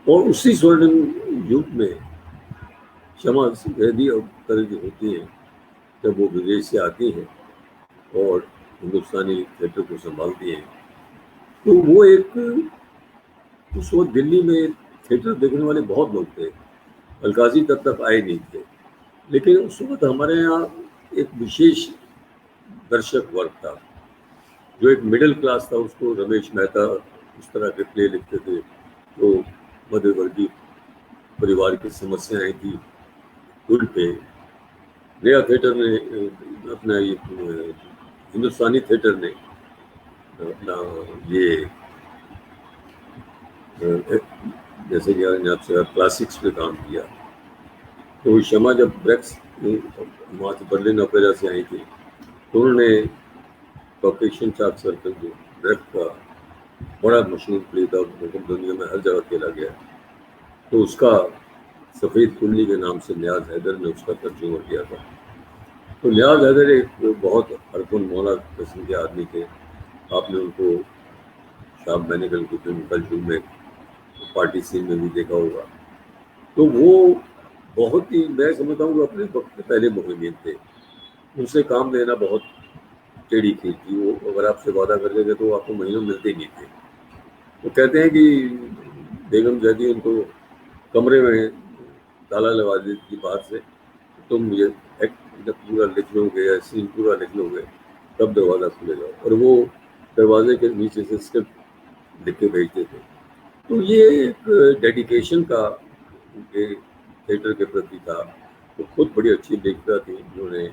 और उसी स्वर्णिम युग में शमा जैदी और तरह की होती हैं जब वो विदेश से आती हैं और हिंदुस्तानी थिएटर को संभालती हैं। तो वो एक उस वक्त दिल्ली में थिएटर देखने वाले बहुत लोग थे, अलकाजी तब आए नहीं थे, लेकिन उस वक्त हमारे यहाँ एक विशेष दर्शक वर्ग था जो एक मिडिल क्लास था। उसको रमेश मेहता उस तरह के प्ले लिखते थे, तो मध्यवर्गीय परिवार की समस्याएं थी उन पे। नया थिएटर ने अपना ये हिंदुस्तानी थिएटर ने अपना ये जैसे कि आपसे क्लासिक्स पे काम किया। तो शमा जब ब्रेक्स वहाँ से बर्लिन ओपेरा से आई थी तो उन्होंने कॉकेशियन चाक सर्कल जो ब्रेक का बड़ा मशहूर प्ले था, दुनिया में हर जगह खेला गया, तो उसका सफ़ेद कुल्ली के नाम से नियाज हैदर ने उसका तर्जुमा किया था। तो नियाज हैदर एक बहुत अरफन मौला किस्म के आदमी थे। आपने उनको श्याम बेनेगल की फिल्म कलजुग में पार्टी सीन में भी देखा होगा। तो वो बहुत ही, मैं समझता हूँ अपने वक्त के पहले मुहिम थे। उनसे काम लेना बहुत टेढ़ी खींच थी। वो अगर आपसे वादा कर देते तो आपको महीनों मिलते ही नहीं थे। वो कहते हैं कि बेगम जैदी उनको कमरे में ताला लगा देती थी बाहर से, तुम ये जब पूरा लिख लोगे या सीन पूरा लिख लोगे तब दरवाज़ा खुलेगा, और वो दरवाजे के नीचे से स्क्रिप्ट लिख के भेजते थे। तो ये एक डेडिकेशन का उनके थिएटर के प्रति था। वो खुद बड़ी अच्छी लेखिका थी, उन्होंने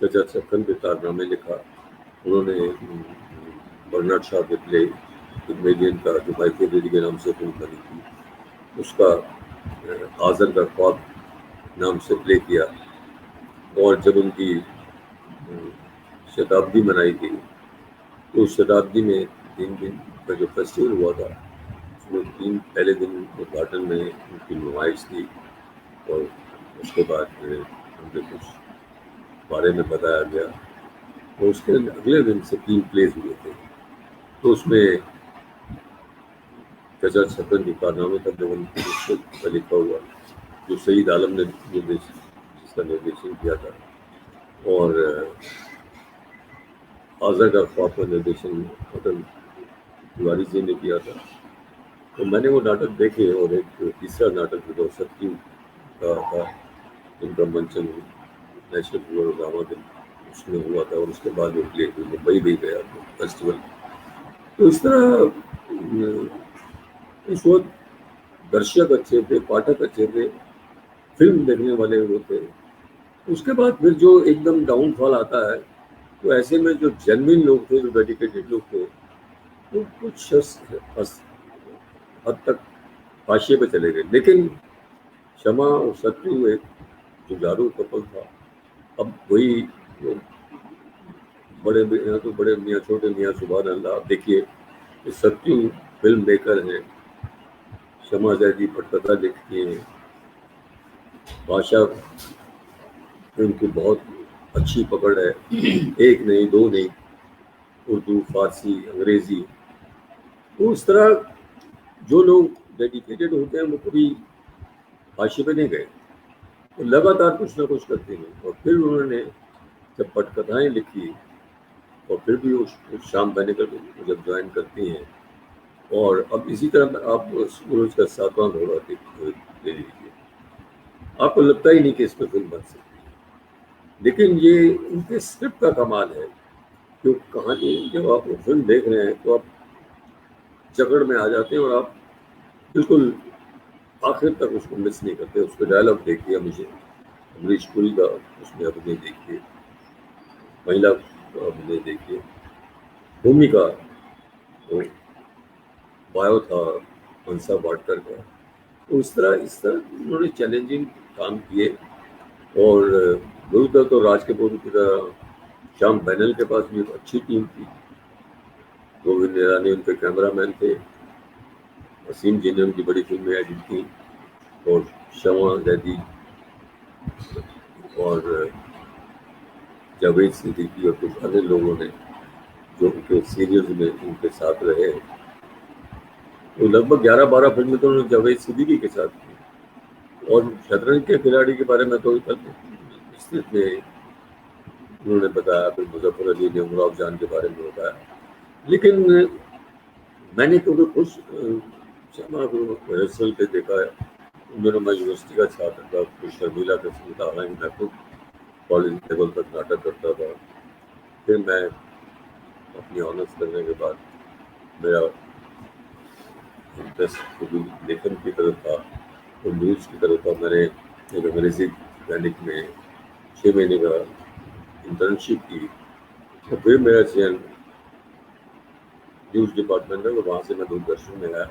चचा छक्कन के कारनामे लिखा। उन्होंने बर्नार्ड शॉ के प्ले पिग्मेलियन का जो माइकल रेडी के नाम से फिल्म बनी थी उसका आज़र का ख्वाब नाम से प्ले किया। और जब उनकी शताब्दी मनाई गई तो उस शताब्दी में 3 दिन का जो फेस्टिवल हुआ था उसमें पहले दिन उद्घाटन में उनकी नुमाइश थी और उसके बाद उनके कुछ बारे में बताया गया। और उसके अगले दिन से 3 प्लेस हुए थे। तो उसमें चचा छप्पन के कारनामे का जवन का लिखा हुआ जो शहीद आलम ने जिसका निर्देशन किया था, और आज़ा का ख्वाब का निर्देशन अटल तिवारी जी ने किया था। तो मैंने वो नाटक देखे और एक तीसरा नाटक जो सत्यू का था जिनका मंचन नेशनल प्रोग्रामा दिन उसमें हुआ था, और उसके बाद वो प्ले मुंबई भी गया फेस्टिवल। तो इस तरह इस वक्त दर्शक अच्छे थे, पाठक अच्छे थे, फिल्म देखने वाले वो थे। उसके बाद फिर जो एकदम डाउनफॉल आता है तो ऐसे में जो जेन्युइन लोग थे, जो डेडिकेटेड लोग थे, तो कुछ हद तक हाशिए पे चले गए। लेकिन शमा और सत्यू एक जुझारू कपल था। अब वही बड़े मियाँ तो बड़े मियाँ, छोटे मियाँ, सुभान अल्लाह। आप देखिए सत्यू फिल्म मेकर हैं, शमा जैदी पटकथा लिखती हैं, भाषा उनकी बहुत अच्छी पकड़ है, एक नहीं दो नहीं, उर्दू, फारसी, अंग्रेजी। तो उस तरह जो लोग डेडिकेटेड होते हैं वो कभी हाशिए पे नहीं गए, तो लगातार कुछ ना कुछ करते हैं। और फिर उन्होंने जब पटकथाएं लिखी और फिर भी उस शाम बेनेगल को जब ज्वाइन करती हैं, और अब इसी तरह आप सूरज का 7वां दौरा ले लीजिए, आपको लगता ही नहीं कि इस पर फिल्म बन सकती है। लेकिन ये उनके स्क्रिप्ट का कमाल है। जो कहानी जब आप वो फिल्म देख रहे हैं तो आप जकड़ में आ जाते हैं और आप बिल्कुल आखिर तक उसको मिस नहीं करते। उसका डायलॉग देखिए, मुझे अमरीश पुरी का उसमें अभिनय देखिए, महिला का अभिनय देखिए, भूमिका तो बायो था मनसा वाडकर का। तो इस तरह उन्होंने चैलेंजिंग काम किए। और गुरुदत्त तो राज कपूर की तरह श्याम बैनल के पास भी एक अच्छी टीम थी। गोविंद निरानी उनके कैमरामैन थे, वसीम जी ने उनकी बड़ी फिल्में एडिट की, और शमा जैदी और जावेद सिद्दीकी और कुछ अन्य लोगों ने जो उनके सीरियल्स में उनके साथ रहे। तो लगभग 11-12 फिल्में तो उन्होंने जावेद सिद्दीकी के साथ की। और शतरंज के खिलाड़ी के बारे में तो विस्तृत में उन्होंने बताया, फिर मुजफ्फर अली ने उमराव जान के बारे में बताया। लेकिन मैंने क्योंकि कुछ शमा को रिहर्सल पे देखा है, उन दिनों मैं यूनिवर्सिटी का छात्र था, कुछ शर्मिला का था, हालांकि मैं खुद कॉलेज लेवल तक नाटक करता था। फिर मैं अपनी ऑनर्स करने के बाद मेरा इंटरेस्ट लेखन की तरफ था और न्यूज़ की तरफ था। मैंने एक अंग्रेजी दैनिक में 6 महीने का इंटर्नशिप की, तो फिर मेरा चयन न्यूज़ डिपार्टमेंट में, तो वहाँ से मैं दूरदर्शन में आया।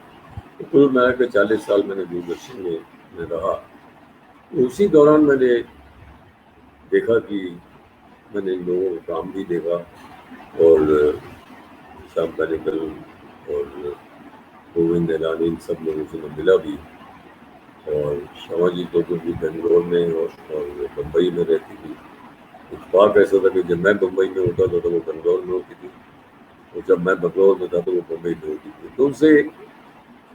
तो कुल मिला के 40 साल मैंने दूरदर्शन में रहा। तो उसी दौरान मैंने देखा कि मैंने इन लोगों का काम भी देखा, और श्याम बेनेगल और गोविंद निरानी इन सब लोगों से मैं मिला भी। और शमा जी तो भी बेंगलोर में और बम्बई में रहती थी। इत्तेफाक ऐसा था कि जब मैं बम्बई में होता था तो वो बेंगलोर में होती थी, और जब मैं बेंगलोर में था तो वो बम्बई में होती थी। तो उनसे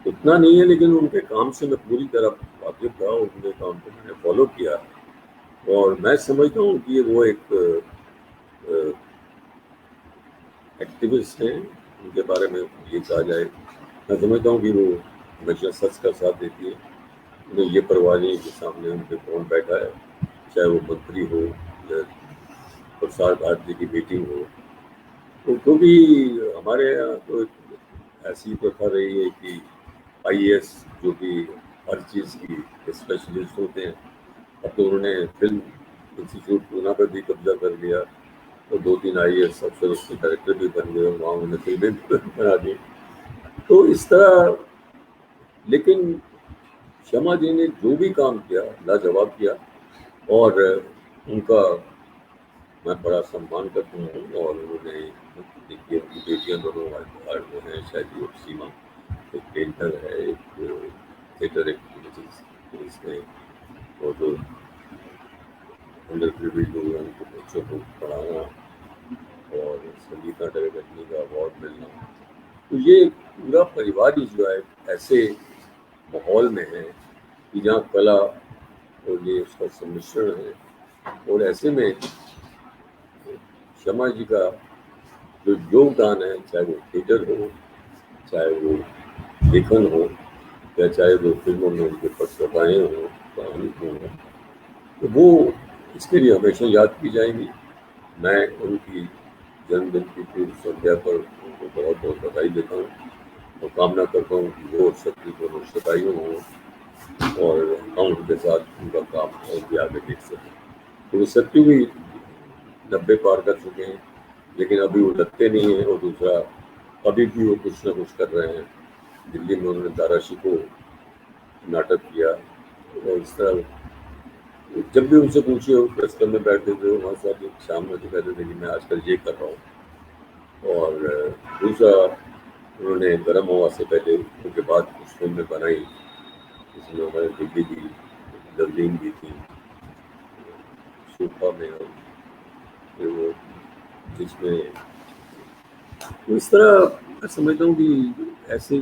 उतना नहीं है, लेकिन उनके काम से मैं पूरी तरह वाकिफ था। उनके काम को मैंने फॉलो किया, और मैं समझता हूँ कि वो एक एक्टिविस्ट हैं। उनके बारे में ये कहा जाए, मैं समझता हूँ कि वो हमेशा सच का साथ देती है। उन्हें ये परवाह नहीं कि सामने उनके कौन बैठा है, चाहे वो मंत्री हो या प्रसार भारती की मीटिंग हो। तो क्योंकि हमारे यहाँ तो ऐसी प्रथा रही है कि IAS जो कि हर चीज़ की स्पेशलिस्ट होते हैं, अब तो उन्होंने फिल्म इंस्टीट्यूट पूना पर भी कब्जा कर लिया, तो 2-3 IAS अफसर उसके डायरेक्टर भी बन गए और वहाँ उन्होंने फिल्में बना दी। तो इस तरह, लेकिन शमा जी ने जो भी काम किया लाजवाब किया। और उनका मैं बड़ा सम्मान करता हूँ। और उन्होंने देखिए उनकी बेटियाँ दोनों बाहर जो हैं, शायद और सीमा एक पेंटर है, एक थिएटर एक्टिविटीज में, और जो अंडर प्रिविलेज लोग हैं उनको बच्चों को पढ़ाना और संगीत नाटक अकेडमी का अवार्ड मिलना, तो ये पूरा परिवार ही जो है ऐसे माहौल में है कि जहाँ कला और ये उसका सम्मिश्रण है। और ऐसे में शमा जी का जो योगदान है, चाहे वो थिएटर हो, चाहे वो लेखन हो, या चाहे वो फिल्मों में उनके पटकथाएँ हों, कहानी हो, तो वो इसके लिए हमेशा याद की जाएंगी। मैं उनकी जन्मदिन की पूर्व संध्या पर उनको बहुत बहुत बधाई देता हूँ और कामना करता हूँ कि वो और शक्ति दोनों शतायु हों और हम उनके साथ उनका काम और भी आगे देख सकें। तो वो सत्यु भी 90 पार कर चुके हैं, लेकिन अभी वो लगते नहीं हैं। और दूसरा, अभी भी वो कुछ ना कुछ कर रहे हैं। दिल्ली में उन्होंने दाराशिको नाटक किया, और इस तरह जब भी उनसे पूछिए वो प्रेस क्लब में बैठते थे, वहाँ से अभी शाम में तो कहते थे कि मैं आजकल ये कर रहा हूँ। और दूसरा, उन्होंने गर्म हवा से पहले उनके बाद कुछ फिल्में बनाई, जिसमें हमारे दिल्ली की लवलीन भी थी, सूफा में, और फिर वो जिसमें तो इस तरह मैं समझता हूँ कि ऐसे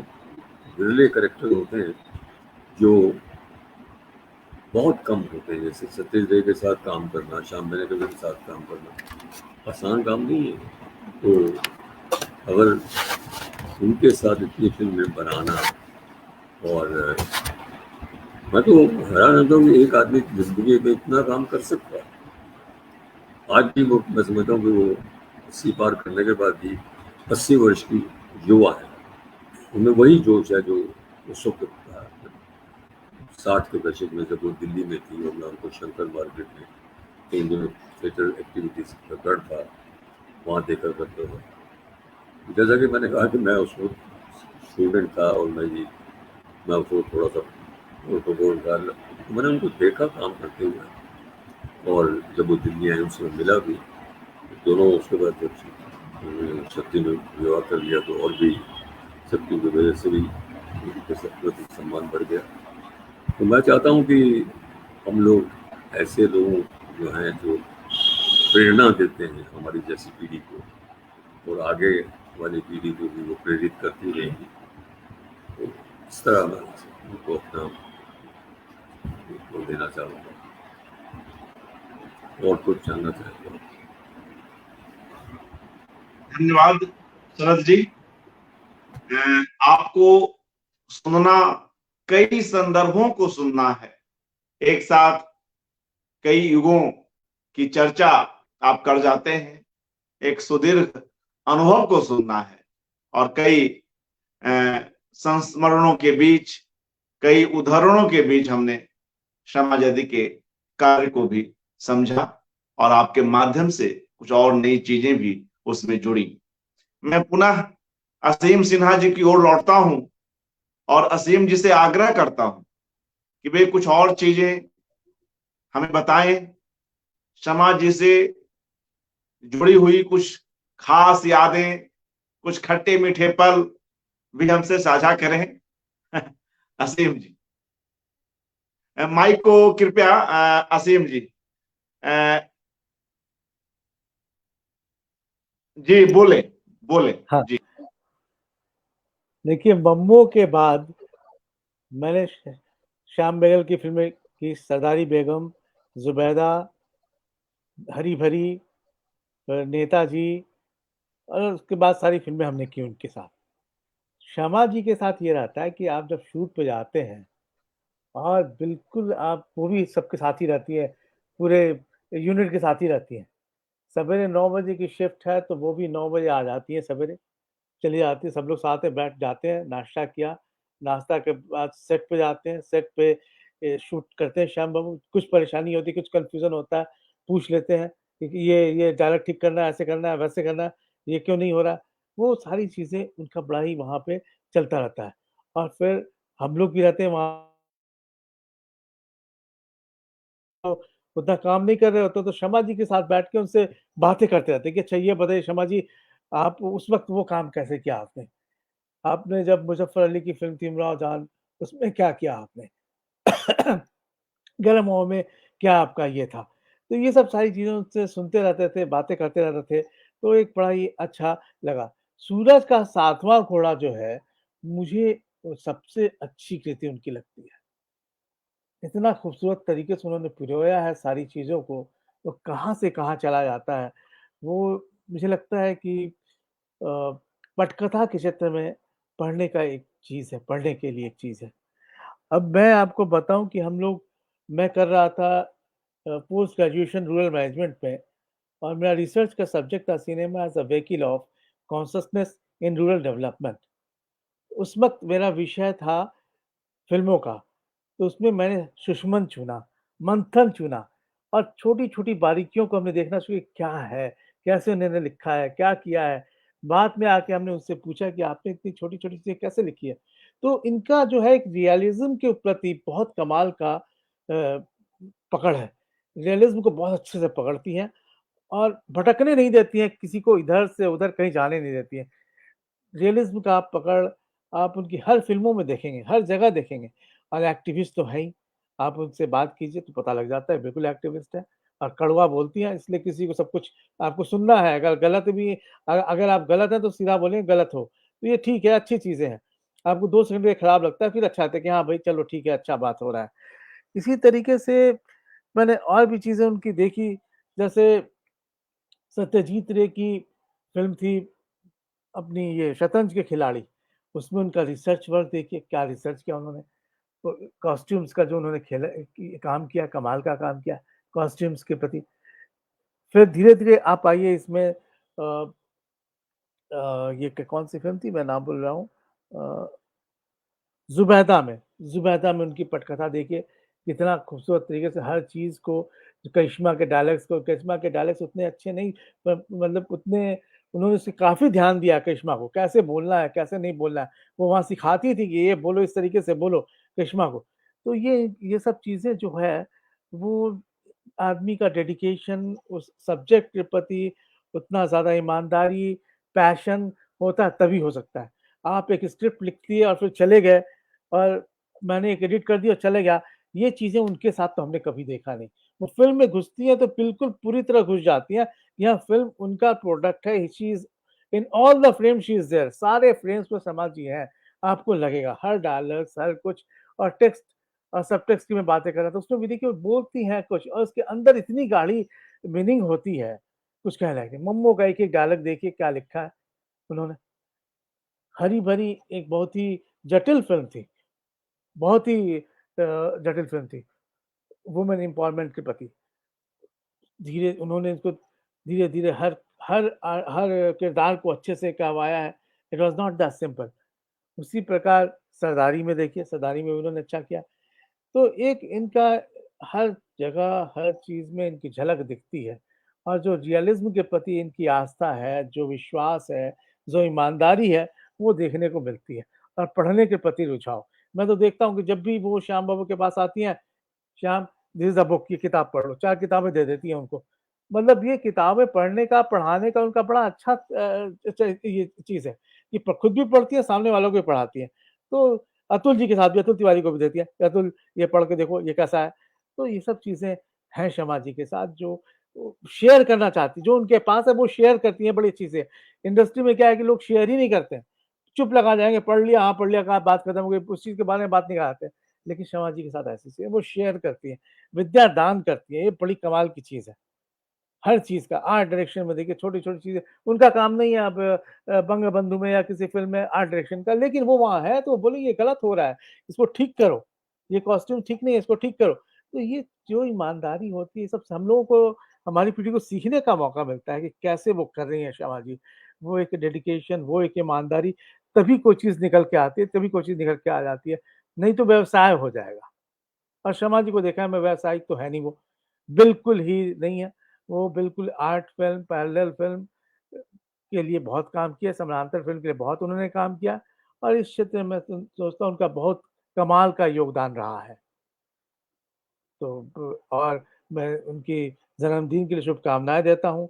विरले करेक्टर होते हैं जो बहुत कम होते हैं। जैसे सतीश रे के साथ काम करना, श्याम बेनेगल के साथ काम करना आसान काम नहीं है। तो अगर उनके साथ इतनी फिल्में बनाना, और मैं तो हैरान होता हूँ कि एक आदमी जिंदगी में इतना काम कर सकता है। आज भी वो मैं समझता हूँ कि वो 80 पार करने के बाद भी 80 वर्ष की युवा है, उनमें वही जोश है जो उस वक्त 60 के दशक में जब वो दिल्ली में थी। और मैं उनको शंकर मार्केट में कई दिनों थिएटर एक्टिविटीज का गढ़ था, वहाँ देखा करता था। जैसा कि मैंने कहा कि मैं उस वक्त स्टूडेंट था और मैं उसको थोड़ा सा प्रोटोकॉल डाल, तो मैंने उनको देखा काम करते हुए। और जब वो दिल्ली आए उनसे मिला भी, दोनों उसके बाद जब शक्ति में विवाह कर लिया तो और भी शक्ति की वजह से भी उनके प्रति सम्मान बढ़ गया। तो मैं चाहता हूँ कि हम लोग ऐसे लोगों जो हैं जो प्रेरणा देते हैं हमारी जैसी पीढ़ी को, और आगे वाली पीढ़ी को भी वो प्रेरित करती रहेगी। तो इस तरह मैं उनको अपना देना चाहूँगा। और कुछ जानना चाहूँगा? धन्यवाद शरद जी। आपको सुनना, कई संदर्भों को सुनना है, एक साथ कई युगों की चर्चा आप कर जाते हैं, एक सुदीर्घ अनुभव को सुनना है, और कई संस्मरणों के बीच, कई उदाहरणों के बीच हमने शमा जैदी के कार्य को भी समझा, और आपके माध्यम से कुछ और नई चीजें भी उसमें जुड़ी। मैं पुनः असीम सिन्हा जी की ओर लौटता हूं और असीम जी से आग्रह करता हूं कि वे कुछ और चीजें हमें बताएं, शमा जी से जुड़ी हुई कुछ खास यादें, कुछ खट्टे मीठे पल भी हमसे साझा करें। असीम जी, माइक को कृपया असीम जी, जी बोले बोले। हाँ, जी देखिए, मम्मो के बाद मैंने श्याम बेगल की फिल्में की, सरदारी बेगम, जुबैदा, हरी भरी, नेताजी, और उसके बाद सारी फिल्में हमने की उनके साथ। शमा जी के साथ ये रहता है कि आप जब शूट पे जाते हैं और बिल्कुल आप, वो भी सबके साथ ही रहती है, पूरे यूनिट के साथ ही रहती है। सवेरे 9 बजे की शिफ्ट है तो वो भी 9 बजे आ जाती है, सवेरे चली जाती है, सब लोग साथ में बैठ जाते हैं, नाश्ता किया, नाश्ता के बाद सेट पे जाते हैं, सेट पे शूट करते हैं। श्याम बाबू, कुछ परेशानी होती है, कुछ कन्फ्यूज़न होता है, पूछ लेते हैं कि ये डायलॉग ठीक करना है, ऐसे करना है, वैसे करना है, ये क्यों नहीं हो रहा? वो सारी चीज़ें उनका बड़ा ही वहाँ पे चलता रहता है। और फिर हम लोग भी रहते हैं वहाँ, तो उतना काम नहीं कर रहे होते तो शमा जी के साथ बैठ के उनसे बातें करते रहते कि अच्छा ये बताइए शमा जी, आप उस वक्त वो काम कैसे किया आपने? आपने जब मुज़फ़्फ़र अली की फ़िल्म थी इमरान जान, उसमें क्या किया आपने? गर्म हवा में क्या आपका ये था? तो ये सब सारी चीज़ें उनसे सुनते रहते थे, बातें करते रहते थे, तो एक बड़ा ही अच्छा लगा। सूरज का सातवाँ घोड़ा जो है, मुझे सबसे अच्छी कृति उनकी लगती है। इतना खूबसूरत तरीके से उन्होंने पिरोया है सारी चीज़ों को, वो कहाँ से कहाँ चला जाता है। वो मुझे लगता है कि अ, पटकथा के क्षेत्र में पढ़ने का एक चीज़ है, पढ़ने के लिए एक चीज़ है। अब मैं आपको बताऊँ कि मैं कर रहा था पोस्ट ग्रेजुएशन रूरल मैनेजमेंट में और मेरा रिसर्च का सब्जेक्ट था cinema as a vehicle of consciousness in rural development. उस वक़्त मेरा विषय था फ़िल्मों का, तो उसमें मैंने सुषमन चुना, मंथन चुना और छोटी-छोटी बारीकियों को हमने देखना शुरू किया, क्या है? कैसे उन्होंने लिखा है? क्या किया है? बाद में आके हमने उनसे पूछा कि आपने इतनी छोटी-छोटी चीज़ें कैसे लिखी है? तो इनका जो है एक रियलिज़्म के प्रति बहुत कमाल का पकड़ है। रियलिज़्म को बहुत अच्छे से पकड़ती हैं और भटकने नहीं देती हैं, किसी को इधर से उधर कहीं जाने नहीं देती हैं। रियलिज़्म का आप पकड़ आप उनकी हर फ़िल्मों में देखेंगे, हर जगह देखेंगे और एक्टिविस्ट तो है ही। आप उनसे बात कीजिए तो पता लग जाता है बिल्कुल एक्टिविस्ट है और कड़वा बोलती हैं इसलिए किसी को सब कुछ आपको सुनना है। अगर गलत भी अगर आप गलत हैं तो सीधा बोलेंगे गलत हो। तो ये ठीक है, अच्छी चीज़ें हैं। आपको 2 सेकंड के खराब लगता है फिर अच्छा लगता है कि हाँ भाई चलो ठीक है, अच्छा बात हो रहा है। इसी तरीके से मैंने और भी चीज़ें उनकी देखी जैसे सत्यजीत रे की फ़िल्म थी अपनी ये शतरंज के खिलाड़ी, उसमें उनका रिसर्च वर्क देखिए, क्या रिसर्च किया उन्होंने। तो कॉस्ट्यूम्स का जो उन्होंने खेला काम किया, कमाल का काम किया कॉस्ट्यूम्स के प्रति। फिर धीरे-धीरे आप आइए इसमें ये कौन-सी फ़िल्म थी मैं नाम भूल रहा हूँ अ, ज़ुबैदा में उनकी पटकथा देखिए, कितना खूबसूरत तरीके से हर चीज़ को करिश्मा के डायलॉग्स उतने अच्छे नहीं मतलब उतने उन्होंने उसे काफ़ी ध्यान दिया करिश्मा को, कैसे बोलना है, कैसे नहीं बोलना है। वो वहाँ सिखाती थी कि ये बोलो, इस तरीके से बोलो करिश्मा को। तो ये सब चीज़ें जो है, वो आदमी का डेडिकेशन उस सब्जेक्ट के प्रति उतना ज़्यादा ईमानदारी, पैशन होता है तभी हो सकता है। आप एक स्क्रिप्ट लिख दिए और फिर चले गए और मैंने एक एडिट कर दिया और चले गया, ये चीज़ें उनके साथ तो हमने कभी देखा नहीं। वो फ़िल्म में घुसती हैं तो बिल्कुल पूरी तरह घुस जाती हैं, यह फ़िल्म उनका प्रोडक्ट है, she is in all the frame she is there सारे फ्रेम्स में समा जी हैं, आपको लगेगा हर डायलॉग्स, हर कुछ और टेक्स्ट और सबटेक्स्ट की मैं बातें कर रहा था, उसमें भी देखिए वो बोलती हैं कुछ और उसके अंदर इतनी गाढ़ी मीनिंग होती है, कुछ कहने लायक नहीं। मम्मो का एक-एक डायलॉग देखिए क्या लिखा है उन्होंने। हरी-भरी एक बहुत ही जटिल फ़िल्म थी, बहुत ही जटिल फ़िल्म थी, वुमेन एम्पावरमेंट के प्रति। उन्होंने इसको धीरे-धीरे हर किरदार को अच्छे से कहवाया है। It was not that simple. उसी प्रकार सरदारी में देखिए, सरदारी में भी उन्होंने अच्छा किया। तो एक इनका हर जगह, हर चीज़ में इनकी झलक दिखती है और जो रियलिज़्म के प्रति इनकी आस्था है, जो विश्वास है, जो ईमानदारी है, वो देखने को मिलती है और पढ़ने के प्रति रुझाव। मैं तो देखता हूँ कि जब भी वो श्याम बाबू के पास आती हैं, "Shyam, this is the book, ये किताब पढ़ लो।" 4 किताबें दे देती हैं उनको। मतलब ये किताबें पढ़ने का, पढ़ाने का उनका बड़ा अच्छा ये चीज़ है कि खुद भी पढ़ती हैं, सामने वालों को भी पढ़ाती हैं। तो अतुल जी के साथ भी अतुल तिवारी को भी देती है, "अतुल ये पढ़ के देखो, ये कैसा है?" तो ये सब चीज़ें हैं शमा जी के साथ जो शेयर करना चाहती जो उनके पास है वो शेयर करती हैं बड़ी अच्छी से। इंडस्ट्री में क्या है कि लोग शेयर ही नहीं करते हैं। चुप लगा जाएँगे, पढ़ लिया, हाँ, पढ़ लिया, कहा बात खत्म हो गई, उस चीज़ के बारे में बात नहीं कराते। लेकिन शमा जी के साथ ऐसी चीज़ है, वो शेयर करती हैं, विद्या दान करती हैं, ये बड़ी कमाल की चीज़ है। हर चीज़ का आर्ट डायरेक्शन में देखिए छोटी-छोटी चीज़ें उनका काम नहीं है अब बंगबंधु में या किसी फ़िल्म में आर्ट डायरेक्शन का, लेकिन वो वहाँ है तो वो बोलेंगे ये गलत हो रहा है, इसको ठीक करो, ये कॉस्ट्यूम ठीक नहीं है, इसको ठीक करो। तो ये जो ईमानदारी होती है, सब हम लोगों को हमारी पीढ़ी को सीखने का मौका मिलता है कि कैसे वो कर रही हैं शमा जी। वो एक डेडिकेशन, वो एक ईमानदारी, तभी कोई चीज़ निकल के आती है, तभी कोई चीज़ निकल के आ जाती है, नहीं तो व्यवसाय हो जाएगा। और शर्मा जी को देखा है मैं व्यावसायिक तो है नहीं वो, बिल्कुल ही नहीं है। वो बिल्कुल आर्ट फ़िल्म, पैरेलल फ़िल्म के लिए बहुत काम किया, समानांतर फ़िल्म के लिए बहुत उन्होंने काम किया और इस क्षेत्र में सोचता हूँ उनका बहुत कमाल का योगदान रहा है। तो ब और मैं उनकी जन्मदिन के लिए शुभकामनाएं देता हूँ।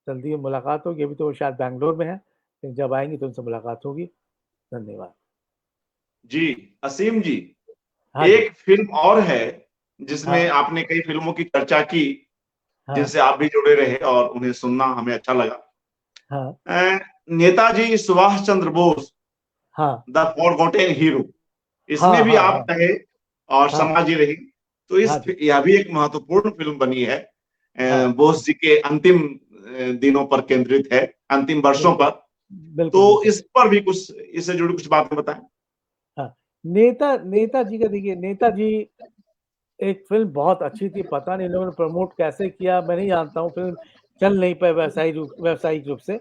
जल्दी मुलाकात होगी, अभी तो वो शायद बैंगलोर में है, लेकिन जब आएंगी तो उनसे मुलाकात होगी। धन्यवाद। जी असीम जी, हाँ जी। एक फिल्म और है जिसमें हाँ आपने कई फिल्मों की चर्चा की, हाँ जिनसे आप भी जुड़े रहे और उन्हें सुनना हमें अच्छा लगा। हाँ नेताजी सुभाष चंद्र बोस, हाँ द फॉरगॉटेन हीरो, इसमें हाँ भी हाँ आप हाँ रहे और हाँ समाजी रही। तो हाँ इस जी। यह भी एक महत्वपूर्ण फिल्म बनी है, हाँ बोस जी के अंतिम दिनों पर केंद्रित है, अंतिम वर्षों बिल्कुल पर। बिल्कुल तो बिल्कुल। इस पर भी कुछ, इससे जुड़ी कुछ बातें बताएं। हाँ, नेताजी का देखिए, नेताजी एक फिल्म बहुत अच्छी थी, पता नहीं इन लोगों ने प्रमोट कैसे किया, मैं नहीं जानता हूँ, फिल्म चल नहीं पाई व्यावसायिक रूप से,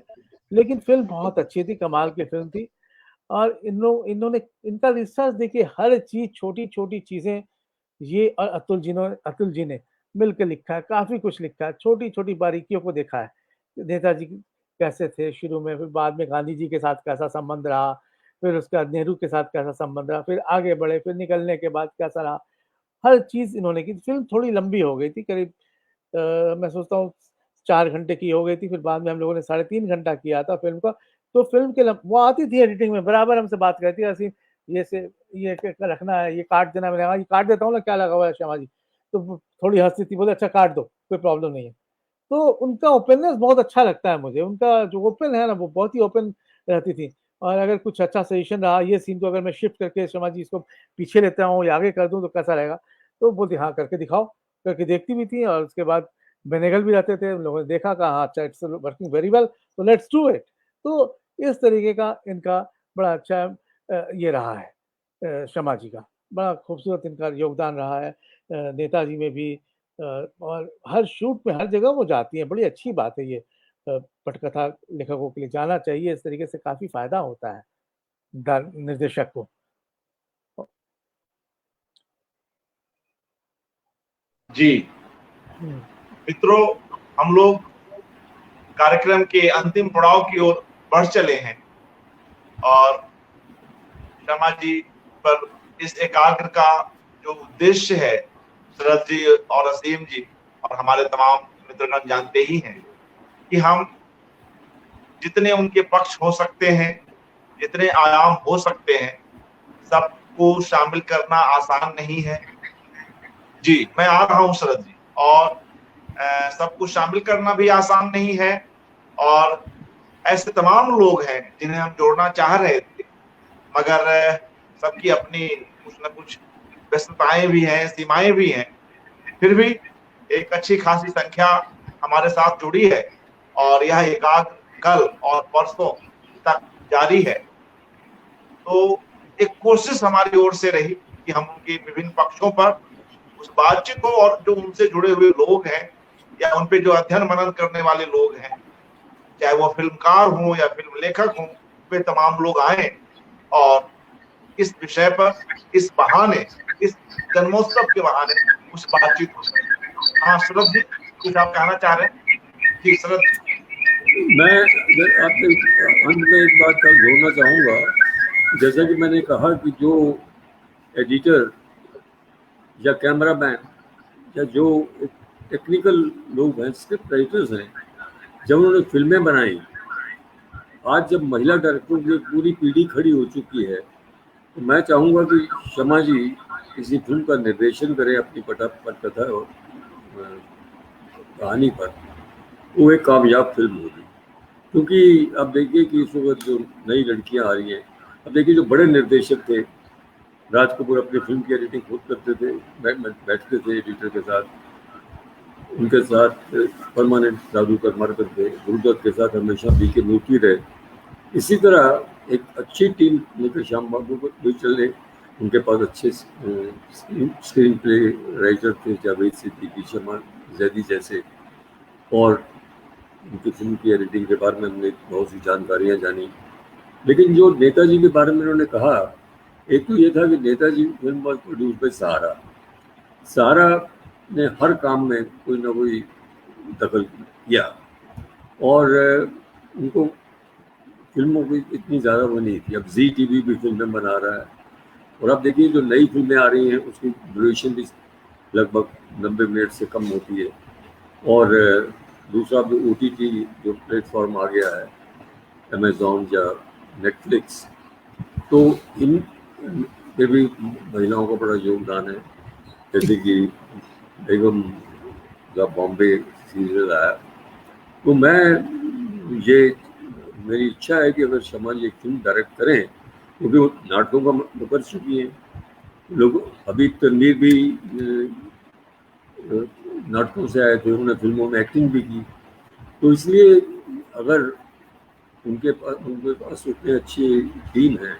लेकिन फिल्म बहुत अच्छी थी, कमाल की फिल्म थी। और इन्होंने इनका रिसर्च देखिए, हर चीज, छोटी छोटी चीजें, ये और अतुल जी ने मिलकर लिखा है, काफी कुछ लिखा है, छोटी छोटी बारीकियों को देखा है। नेताजी कैसे थे शुरू में, फिर बाद में गांधी जी के साथ कैसा संबंध रहा, फिर उसके बाद नेहरू के साथ कैसा संबंध रहा, फिर आगे बढ़े, फिर निकलने के बाद कैसा रहा, हर चीज इन्होंने की। फिल्म थोड़ी लंबी हो गई थी, करीब मैं सोचता हूँ 4 घंटे की हो गई थी, फिर बाद में हम लोगों ने 3.5 घंटा किया था फिल्म का। तो फिल्म के वो आती थी एडिटिंग में, बराबर हमसे बात करती थी, ऐसी ये से ये रखना है, ये काट देना, मैंने कहा ये काट देता हूँ ना, क्या लगा हुआ है श्यामा जी। तो थोड़ी हंसी थी, बोले अच्छा काट दो, कोई प्रॉब्लम नहीं है। तो उनका ओपननेस बहुत अच्छा लगता है मुझे, उनका जो ओपन है ना, वो बहुत ही ओपन रहती थी। और अगर कुछ अच्छा सजेशन रहा, ये सीन को अगर मैं शिफ्ट करके शर्मा जी इसको पीछे लेता हूँ या आगे कर दूं तो कैसा रहेगा, तो बोलती हाँ करके दिखाओ, करके देखती भी थी। और उसके बाद बेनेगल भी रहते थे, उन लोगों ने देखा, कहा हाँ अच्छा, इट्स वर्किंग वेरी वेल, तो लेट्स डू इट। तो इस तरीके का इनका बड़ा अच्छा ये रहा है, शर्मा जी का बड़ा खूबसूरत इनका योगदान रहा है नेताजी में भी। और हर शूट में हर जगह वो जाती हैं, बड़ी अच्छी बात है ये। पटकथा लेखकों के लिए जाना चाहिए, इस तरीके से काफी फायदा होता है निर्देशक को। जी मित्रों, हम लोग कार्यक्रम के अंतिम पड़ाव की ओर बढ़ चले हैं और शर्मा जी पर इस एकाग्र का जो उद्देश्य है, शरद जी और असीम जी और हमारे तमाम मित्रगण जानते ही हैं कि हम जितने उनके पक्ष हो सकते हैं, जितने आयाम हो सकते हैं, सबको शामिल करना आसान नहीं है। जी मैं आ रहा हूं शरद जी। और सबको शामिल करना भी आसान नहीं है, और ऐसे तमाम लोग हैं जिन्हें हम जोड़ना चाह रहे थे, मगर सबकी अपनी कुछ न कुछ व्यस्तताएं भी हैं, सीमाएं भी हैं। फिर भी एक अच्छी खासी संख्या हमारे साथ जुड़ी है और यह एकाग्र कल और परसों तक जारी है। तो एक कोशिश हमारी ओर से रही कि हम उनके विभिन्न पक्षों पर उस बातचीत को, और जो उनसे जुड़े हुए लोग हैं या उन पे जो अध्ययन मनन करने वाले लोग हैं, चाहे वो फिल्मकार हों या फिल्म लेखक हों, वे तमाम लोग आए और इस विषय पर, इस बहाने, इस जन्मोत्सव के बहाने कुछ बातचीत हो सके। हाँ शरद जी, कुछ आप कहना चाह रहे हैं? जी शरद जी। मैं आपके अंत में एक बात जोड़ना चाहूँगा। जैसा कि मैंने कहा कि जो एडिटर या कैमरामैन या जो टेक्निकल लोग हैं, स्क्रिप्ट राइटर्स हैं, जब उन्होंने फिल्में बनाई, आज जब महिला डायरेक्टरों की पूरी पीढ़ी खड़ी हो चुकी है, तो मैं चाहूँगा कि शर्मा जी किसी फिल्म का निर्देशन करें अपनी पटकथा और कहानी पर, वो एक कामयाब फिल्म होगी। क्योंकि अब देखिए कि इस वक्त जो नई लड़कियां आ रही हैं, अब देखिए जो बड़े निर्देशक थे, राज कपूर अपनी फिल्म की एडिटिंग खुद करते थे, बैठते थे एडिटर के साथ, उनके साथ परमानेंट साधु करमारकर थे, गुरुदत्त के साथ हमेशा बीके मूर्ति रहे। इसी तरह एक अच्छी टीम लेकर श्याम बाबू को भी चले, उनके पास अच्छे स्क्रीन प्ले राइटर थे, जावेद सिद्दीकी, शमा जैदी जैसे, और उनकी फिल्म की एडिटिंग के बारे में हमने बहुत सी जानकारियाँ जानी। लेकिन जो नेताजी के बारे में उन्होंने कहा, एक तो ये था कि Netaji film was produced by Sahara. Sahara ने हर काम में कोई ना कोई दखल किया, और उनको फिल्मों की इतनी ज़्यादा वो नहीं थी। अब जी टीवी भी फिल्में बना रहा है, और अब देखिए जो नई फिल्में आ रही हैं उसकी ड्यूरेशन भी लगभग 90 मिनट से कम होती है। और दूसरा जो OTT जो प्लेटफॉर्म आ गया है, अमेजॉन या नेटफ्लिक्स, तो इन में भी महिलाओं का बड़ा योगदान है। जैसे कि बेगम का बॉम्बे सीरियल आया, तो ये मेरी इच्छा है कि अगर शमा ये फिल्म डायरेक्ट करें, क्योंकि वो नाटकों का वो कर चुकी हैं लोग। अभी तनवीर भी नाटकों से आए थे, उन्होंने फिल्मों में एक्टिंग भी की, तो इसलिए अगर उनके पास उतनी अच्छी टीम है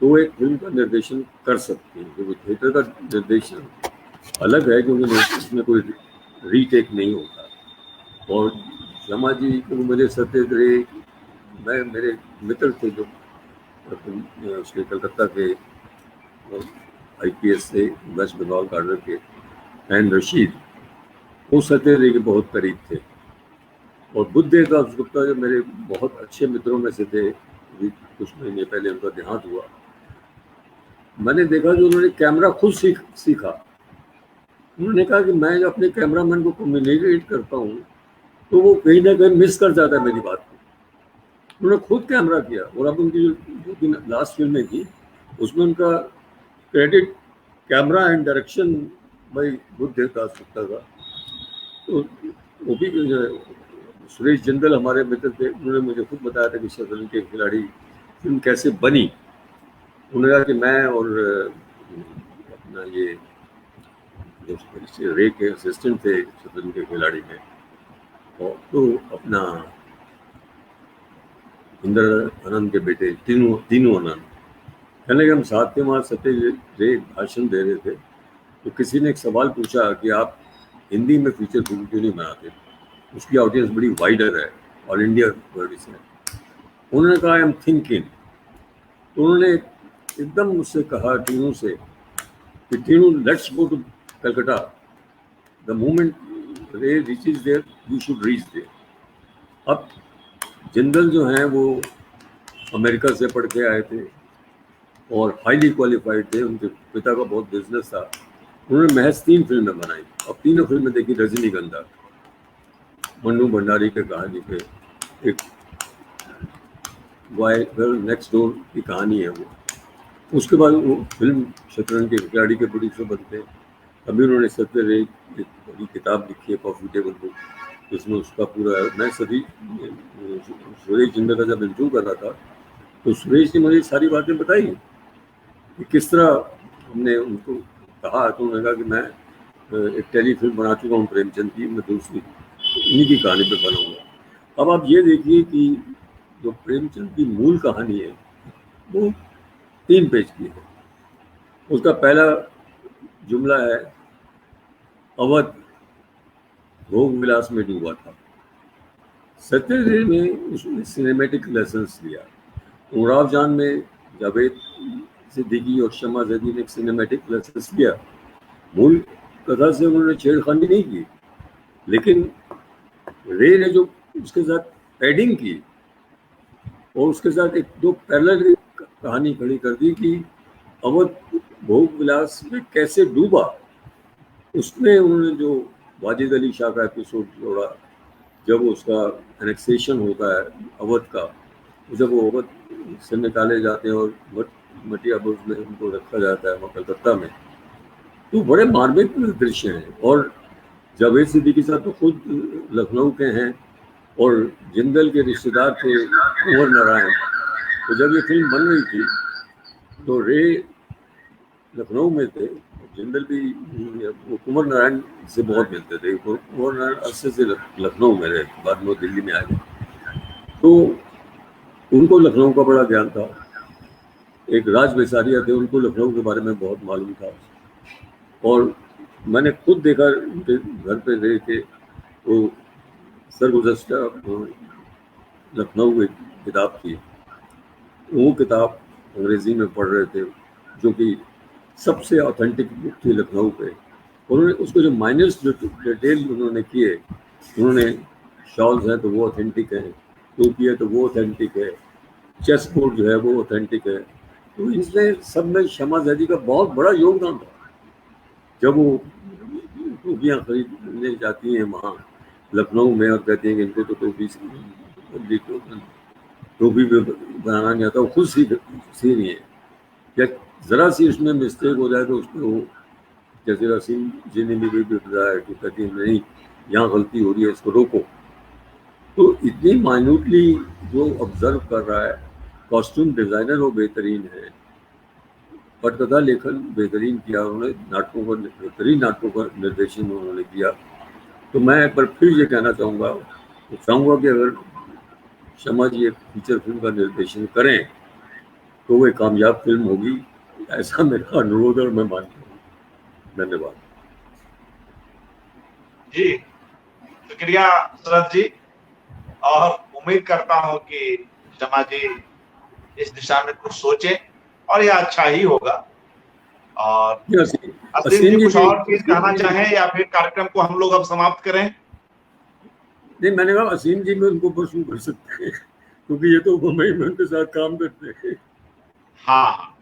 तो वो एक फिल्म का निर्देशन कर सकते हैं। क्योंकि थिएटर का निर्देशन अलग है, क्योंकि इसमें कोई रीटेक नहीं होता। और शमा जी को मुझे सत्यजित रे, मेरे मित्र थे जो उसके कलकत्ता के IPS से, वेस्ट बंगाल कार्डर के, एन रशीद, वो सत्यजित रे के बहुत करीब थे। और बुद्धदेव दास गुप्ता जो मेरे बहुत अच्छे मित्रों में से थे, कुछ महीने पहले उनका देहांत हुआ। मैंने देखा कि उन्होंने कैमरा खुद सीखा। उन्होंने कहा कि मैं जब अपने कैमरामैन को कम्युनिकेट करता हूँ तो वो कहीं ना कहीं मिस कर जाता है मेरी बात को। उन्होंने खुद कैमरा किया। और अब उनकी जो लास्ट फिल्में थी उसमें उनका क्रेडिट कैमरा एंड डायरेक्शन भाई बुद्धदेव दास गुप्ता का। तो वो भी सुरेश जिंदल हमारे मित्र थे, उन्होंने मुझे खुद बताया था कि शतरंज के खिलाड़ी फिल्म कैसे बनी। उन्होंने कहा कि मैं और अपना ये जो रे के असिस्टेंट थे शतरंज के खिलाड़ी में, और तो अपना इंद्र आनंद के बेटे तीनों आनंद, कहने के हम साथ के वहाँ सत्यजित रे भाषण दे रहे थे, तो किसी ने एक सवाल पूछा कि आप हिंदी में फीचर फिल्म क्यों नहीं बनाते, उसकी ऑडियंस बड़ी वाइडर है, ऑल इंडिया वर्ल्ड है। उन्होंने कहा आई एम थिंकिंग। तो उन्होंने एकदम मुझसे कहा तीनों से कि तीनों let's go to Calcutta, the moment Ray reaches there we should reach there. अब जिंदल जो हैं वो अमेरिका से पढ़ के आए थे और हाईली क्वालिफाइड थे, उनके पिता का बहुत बिजनेस था। उन्होंने महज 3 फिल्में बनाई। अब तीनों फिल्में देखी, रजनीगंधा, मन्नू भंडारी के कहानी पे एक बॉय गर्ल नेक्स्ट डोर की कहानी है वो। उसके बाद वो फिल्म शतरंज के खिलाड़ी के प्रोड्यूसर बनते हैं। अभी उन्होंने सत्य रे एक बड़ी किताब लिखी है, कॉफी टेबल बुक, जिसमें उसका पूरा, मैं सभी सुरेश जिंदल का जब इंटरव्यू कर रहा था तो सुरेश ने मुझे सारी बातें बताई कि किस तरह हमने उनको कहा। तो उन्होंने कहा कि मैं एक टेलीफिल्म बना चुका हूँ प्रेमचंद की, मैं दूसरी उन्हीं की कहानी पे बनाऊंगा। अब आप ये देखिए कि जो प्रेमचंद की मूल कहानी है वो 3 पेज की है। उसका पहला जुमला है, अवध भोग विलास में डूबा था। सत्यजित ने उसमें सिनेमैटिक लेसन्स लिया। उमराव जान में जावेद सिद्दीकी और शमा जैदी ने सिनेमैटिक लेसन्स लिया। मूल कथा से उन्होंने छेड़खानी नहीं की, लेकिन रे ने जो उसके साथ पैडिंग की और उसके साथ एक 2 पैरेलल कहानी खड़ी कर दी कि अवध भोग विलास में कैसे डूबा। उसमें उन्होंने जो वाजिद अली शाह का एपिसोड जोड़ा, जब उसका एनेक्सेशन होता है अवध का, जब वो अवध से निकाले जाते हैं और मटिया बुर्ज में उनको रखा जाता है वहाँ कलकत्ता में, तो बड़े मार्मिक दृश्य हैं। और जावेद सिद्दीकी साहब तो खुद लखनऊ के हैं और जिंदल के रिश्तेदार थे कुंवर नारायण। तो जब ये फिल्म बन रही थी तो रे लखनऊ में थे, जिंदल भी वो कुंवर नारायण से बहुत मिलते थे। कुंवर नारायण अरसे से लखनऊ में रहे, बाद में दिल्ली में आ गए, तो उनको लखनऊ का बड़ा ज्ञान था। एक राज बेसारिया थे, उनको लखनऊ के बारे में बहुत मालूम था। और मैंने खुद देखा उनके घर पे रह के, वो सरगुज़श्ता लखनऊ एक किताब थी, वो किताब अंग्रेज़ी में पढ़ रहे थे, जो कि सबसे ऑथेंटिक बुक थी लखनऊ पे। उन्होंने उसको जो माइनस डिटेल उन्होंने किए, उन्होंने शॉल्स हैं तो वो ऑथेंटिक है, टोपी है तो वो ऑथेंटिक है, चेस बोर्ड जो है वो ऑथेंटिक है। तो इसमें सब में शमा जैदी का बहुत बड़ा योगदान था। जब वो टोपियाँ खरीदने जाती हैं वहाँ लखनऊ में और कहती हैं कि इनको तो टोपी पे बनाना नहीं आता, वो खुद सी रही है, या ज़रा सी उसमें मिस्टेक हो जाए तो उसमें वो, जैसे रसीम जी ने भी बताया कि कहती है नहीं यहाँ गलती हो रही है, इसको रोको। तो इतनी माइन्यूटली जो ऑब्जर्व कर रहा है, कॉस्ट्यूम डिज़ाइनर वो बेहतरीन है, पटकथा लेखन बेहतरीन किया उन्होंने, नाटकों का बेहतरीन नाटकों का निर्देशन उन्होंने किया। तो मैं एक बार फिर ये कहना चाहूँगा कि अगर शमा जी एक फीचर फिल्म का निर्देशन करें तो वो एक कामयाब फिल्म होगी, ऐसा मेरा अनुरोध और मैं मानता हूँ। धन्यवाद जी, शुक्रिया शरद जी, और उम्मीद करता हूँ कि शमा जी इस दिशा में कुछ सोचें और यह अच्छा ही होगा। और असीम जी कुछ और चीज कहना चाहें या फिर कार्यक्रम को हम लोग अब समाप्त करें? नहीं, मैंने कहा असीम जी में उनको प्रश्न कर सकते हैं क्योंकि ये तो मुंबई में उनके साथ काम करते हैं। हाँ,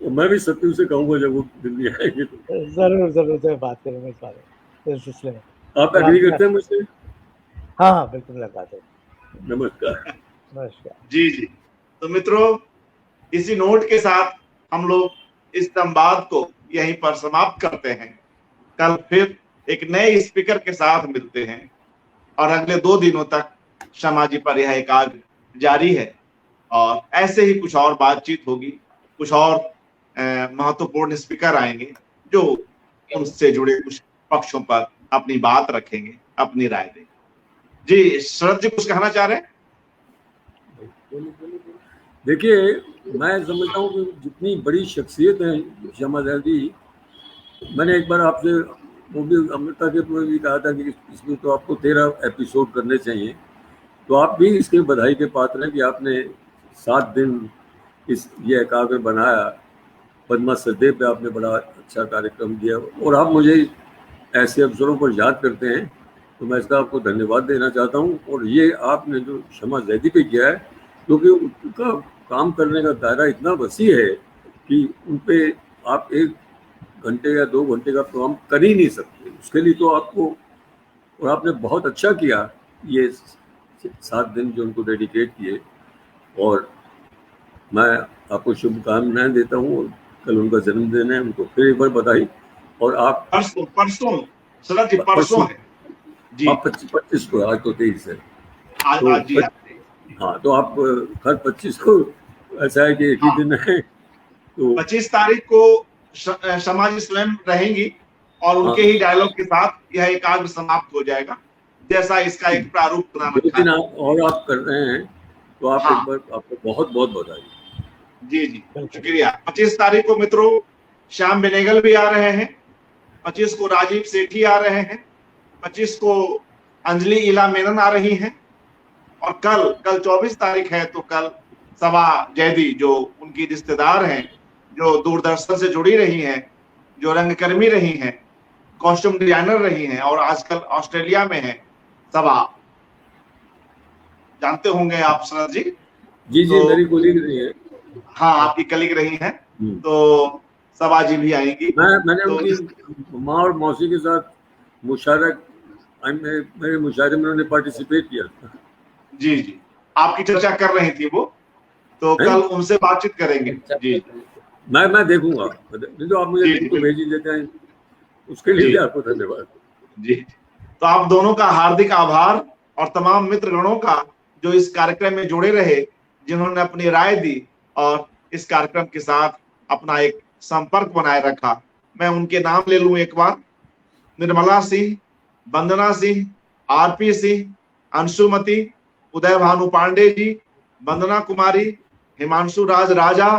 तो मैं भी सत्यू से कहूँगा जब वो दिल्ली आएंगे तो जरूर बात करेंगे इस बारे में, इस सिलसिले में। आप एग्री करते हैं मुझसे? हाँ बिल्कुल लगाते हैं। नमस्कार। जी जी। तो मित्रों, इसी नोट के साथ हम लोग इस संवाद को यहीं पर समाप्त करते हैं। कल फिर एक नए स्पीकर के साथ मिलते हैं और अगले 2 दिनों तक शमा जी पर यह एकाग्र जारी है और ऐसे ही कुछ और बातचीत होगी, कुछ और महत्वपूर्ण स्पीकर आएंगे जो उनसे जुड़े कुछ पक्षों पर अपनी बात रखेंगे, अपनी राय देंगे। जी, शरद जी कुछ कहना चाह रहे हैं? देखिए, मैं समझता हूँ कि जितनी बड़ी शख्सियत है शमा जी, मैंने एक बार आपसे वो भी अमृता के पूरे भी कहा था कि इसमें तो आपको 13 एपिसोड करने चाहिए, तो आप भी इसके बधाई के पात्र हैं कि आपने 7 दिन ये एकाग्र बनाया। पद्मा सचदेव पे आपने बड़ा अच्छा कार्यक्रम दिया और आप मुझे ऐसे अवसरों पर याद करते हैं, तो मैं इसका आपको धन्यवाद देना चाहता हूँ। और ये आपने जो शमा जैदी पे किया है, क्योंकि उनका काम करने का दायरा इतना वसी है कि उन पे आप 1 घंटे या 2 घंटे का प्रोग्राम कर ही नहीं सकते। उसके लिए तो आपको, और आपने बहुत अच्छा किया ये 7 दिन जो उनको डेडिकेट किए, और मैं आपको शुभकामनाएं देता हूँ। कल उनका जन्मदिन है, उनको फिर एक बार बधाई। और आप परसों शरद जी, परसों है जी, 25 को, आज तो 23 है आज जी। हाँ, तो आप हर 25 को, ऐसा है कि एक ही दिन है, तो 25 तारीख को शमा जी स्वयं रहेंगी और उनके ही डायलॉग के साथ यह एकाग्र समाप्त हो जाएगा, जैसा इसका एक प्रारूप बना रखा है। और आप कर रहे हैं, तो आप एक बार आपको बहुत बहुत बधाई। जी जी, शुक्रिया। 25 तारीख को मित्रों श्याम बेनेगल भी आ रहे हैं, 25 को राजीव सेठी आ रहे हैं, 25 को अंजलि इला मेनन आ रही हैं, और कल 24 तारीख है, तो कल सवा जैदी जो उनकी रिश्तेदार हैं, जो दूरदर्शन से जुड़ी रही हैं, जो रंगकर्मी रही हैं, कॉस्ट्यूम डिजाइनर रही हैं और आजकल ऑस्ट्रेलिया में हैं, सवा, जानते होंगे आप शरद जी? जी जी, मेरी कोलीग रही है। हाँ, आपकी कलीग रही हैं, तो सवा जी भी आएंगी। मैंने उनकी माँ और मौसी के साथ मेरे मुशायरे में उन्होंने पार्टिसिपेट किया था। जी जी, आपकी चर्चा कर रही थी वो, तो कल उनसे बातचीत करेंगे। जी, मैं देखूंगा, तो आप मुझे लिंक तो भेज ही देते हैं, उसके लिए भी आपको धन्यवाद। जी, तो आप दोनों का हार्दिक आभार और तमाम मित्रगणों का जो इस कार्यक्रम में जुड़े रहे, जिन्होंने अपनी राय दी और इस कार्यक्रम के साथ अपना एक संपर्क बनाए रखा। मैं उनके नाम ले लूं एक बार: निर्मला सिंह, वंदना सिंह, आरपी सिंह, अंशुमती, उदय भानु पांडे जी, वंदना कुमारी, हिमांशु राज राजा,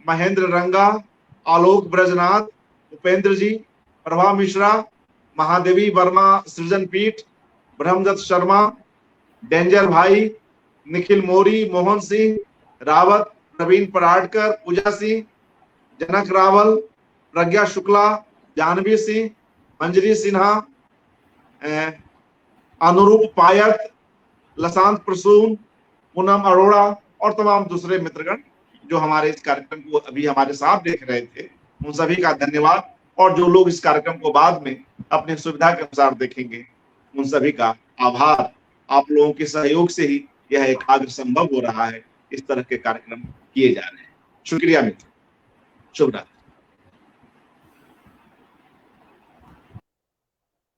महेंद्र रंगा, आलोक ब्रजनाथ, उपेंद्र जी, प्रभा मिश्रा, महादेवी वर्मा, सृजन पीठ, ब्रह्मदत्त शर्मा, डेंजर भाई, निखिल मोरी, मोहन सिंह रावत, प्रवीण पराडकर, पूजा सिंह, जनक रावल, प्रज्ञा शुक्ला, जानवी सिंह, मंजरी सिन्हा, अनुरूप पायत, लसांत प्रसून, पूनम अरोड़ा और तमाम दूसरे मित्रगण जो हमारे इस कार्यक्रम को अभी हमारे साथ देख रहे थे, उन सभी का धन्यवाद और जो लोग इस कार्यक्रम को बाद में अपनी सुविधा के अनुसार देखेंगे, उन सभी का आभार। आप लोगों के सहयोग से ही यह एकाग्र संभव हो रहा है, इस तरह के कार्यक्रम किए जा रहे हैं। शुक्रिया मित्र, शुभ रात्रि।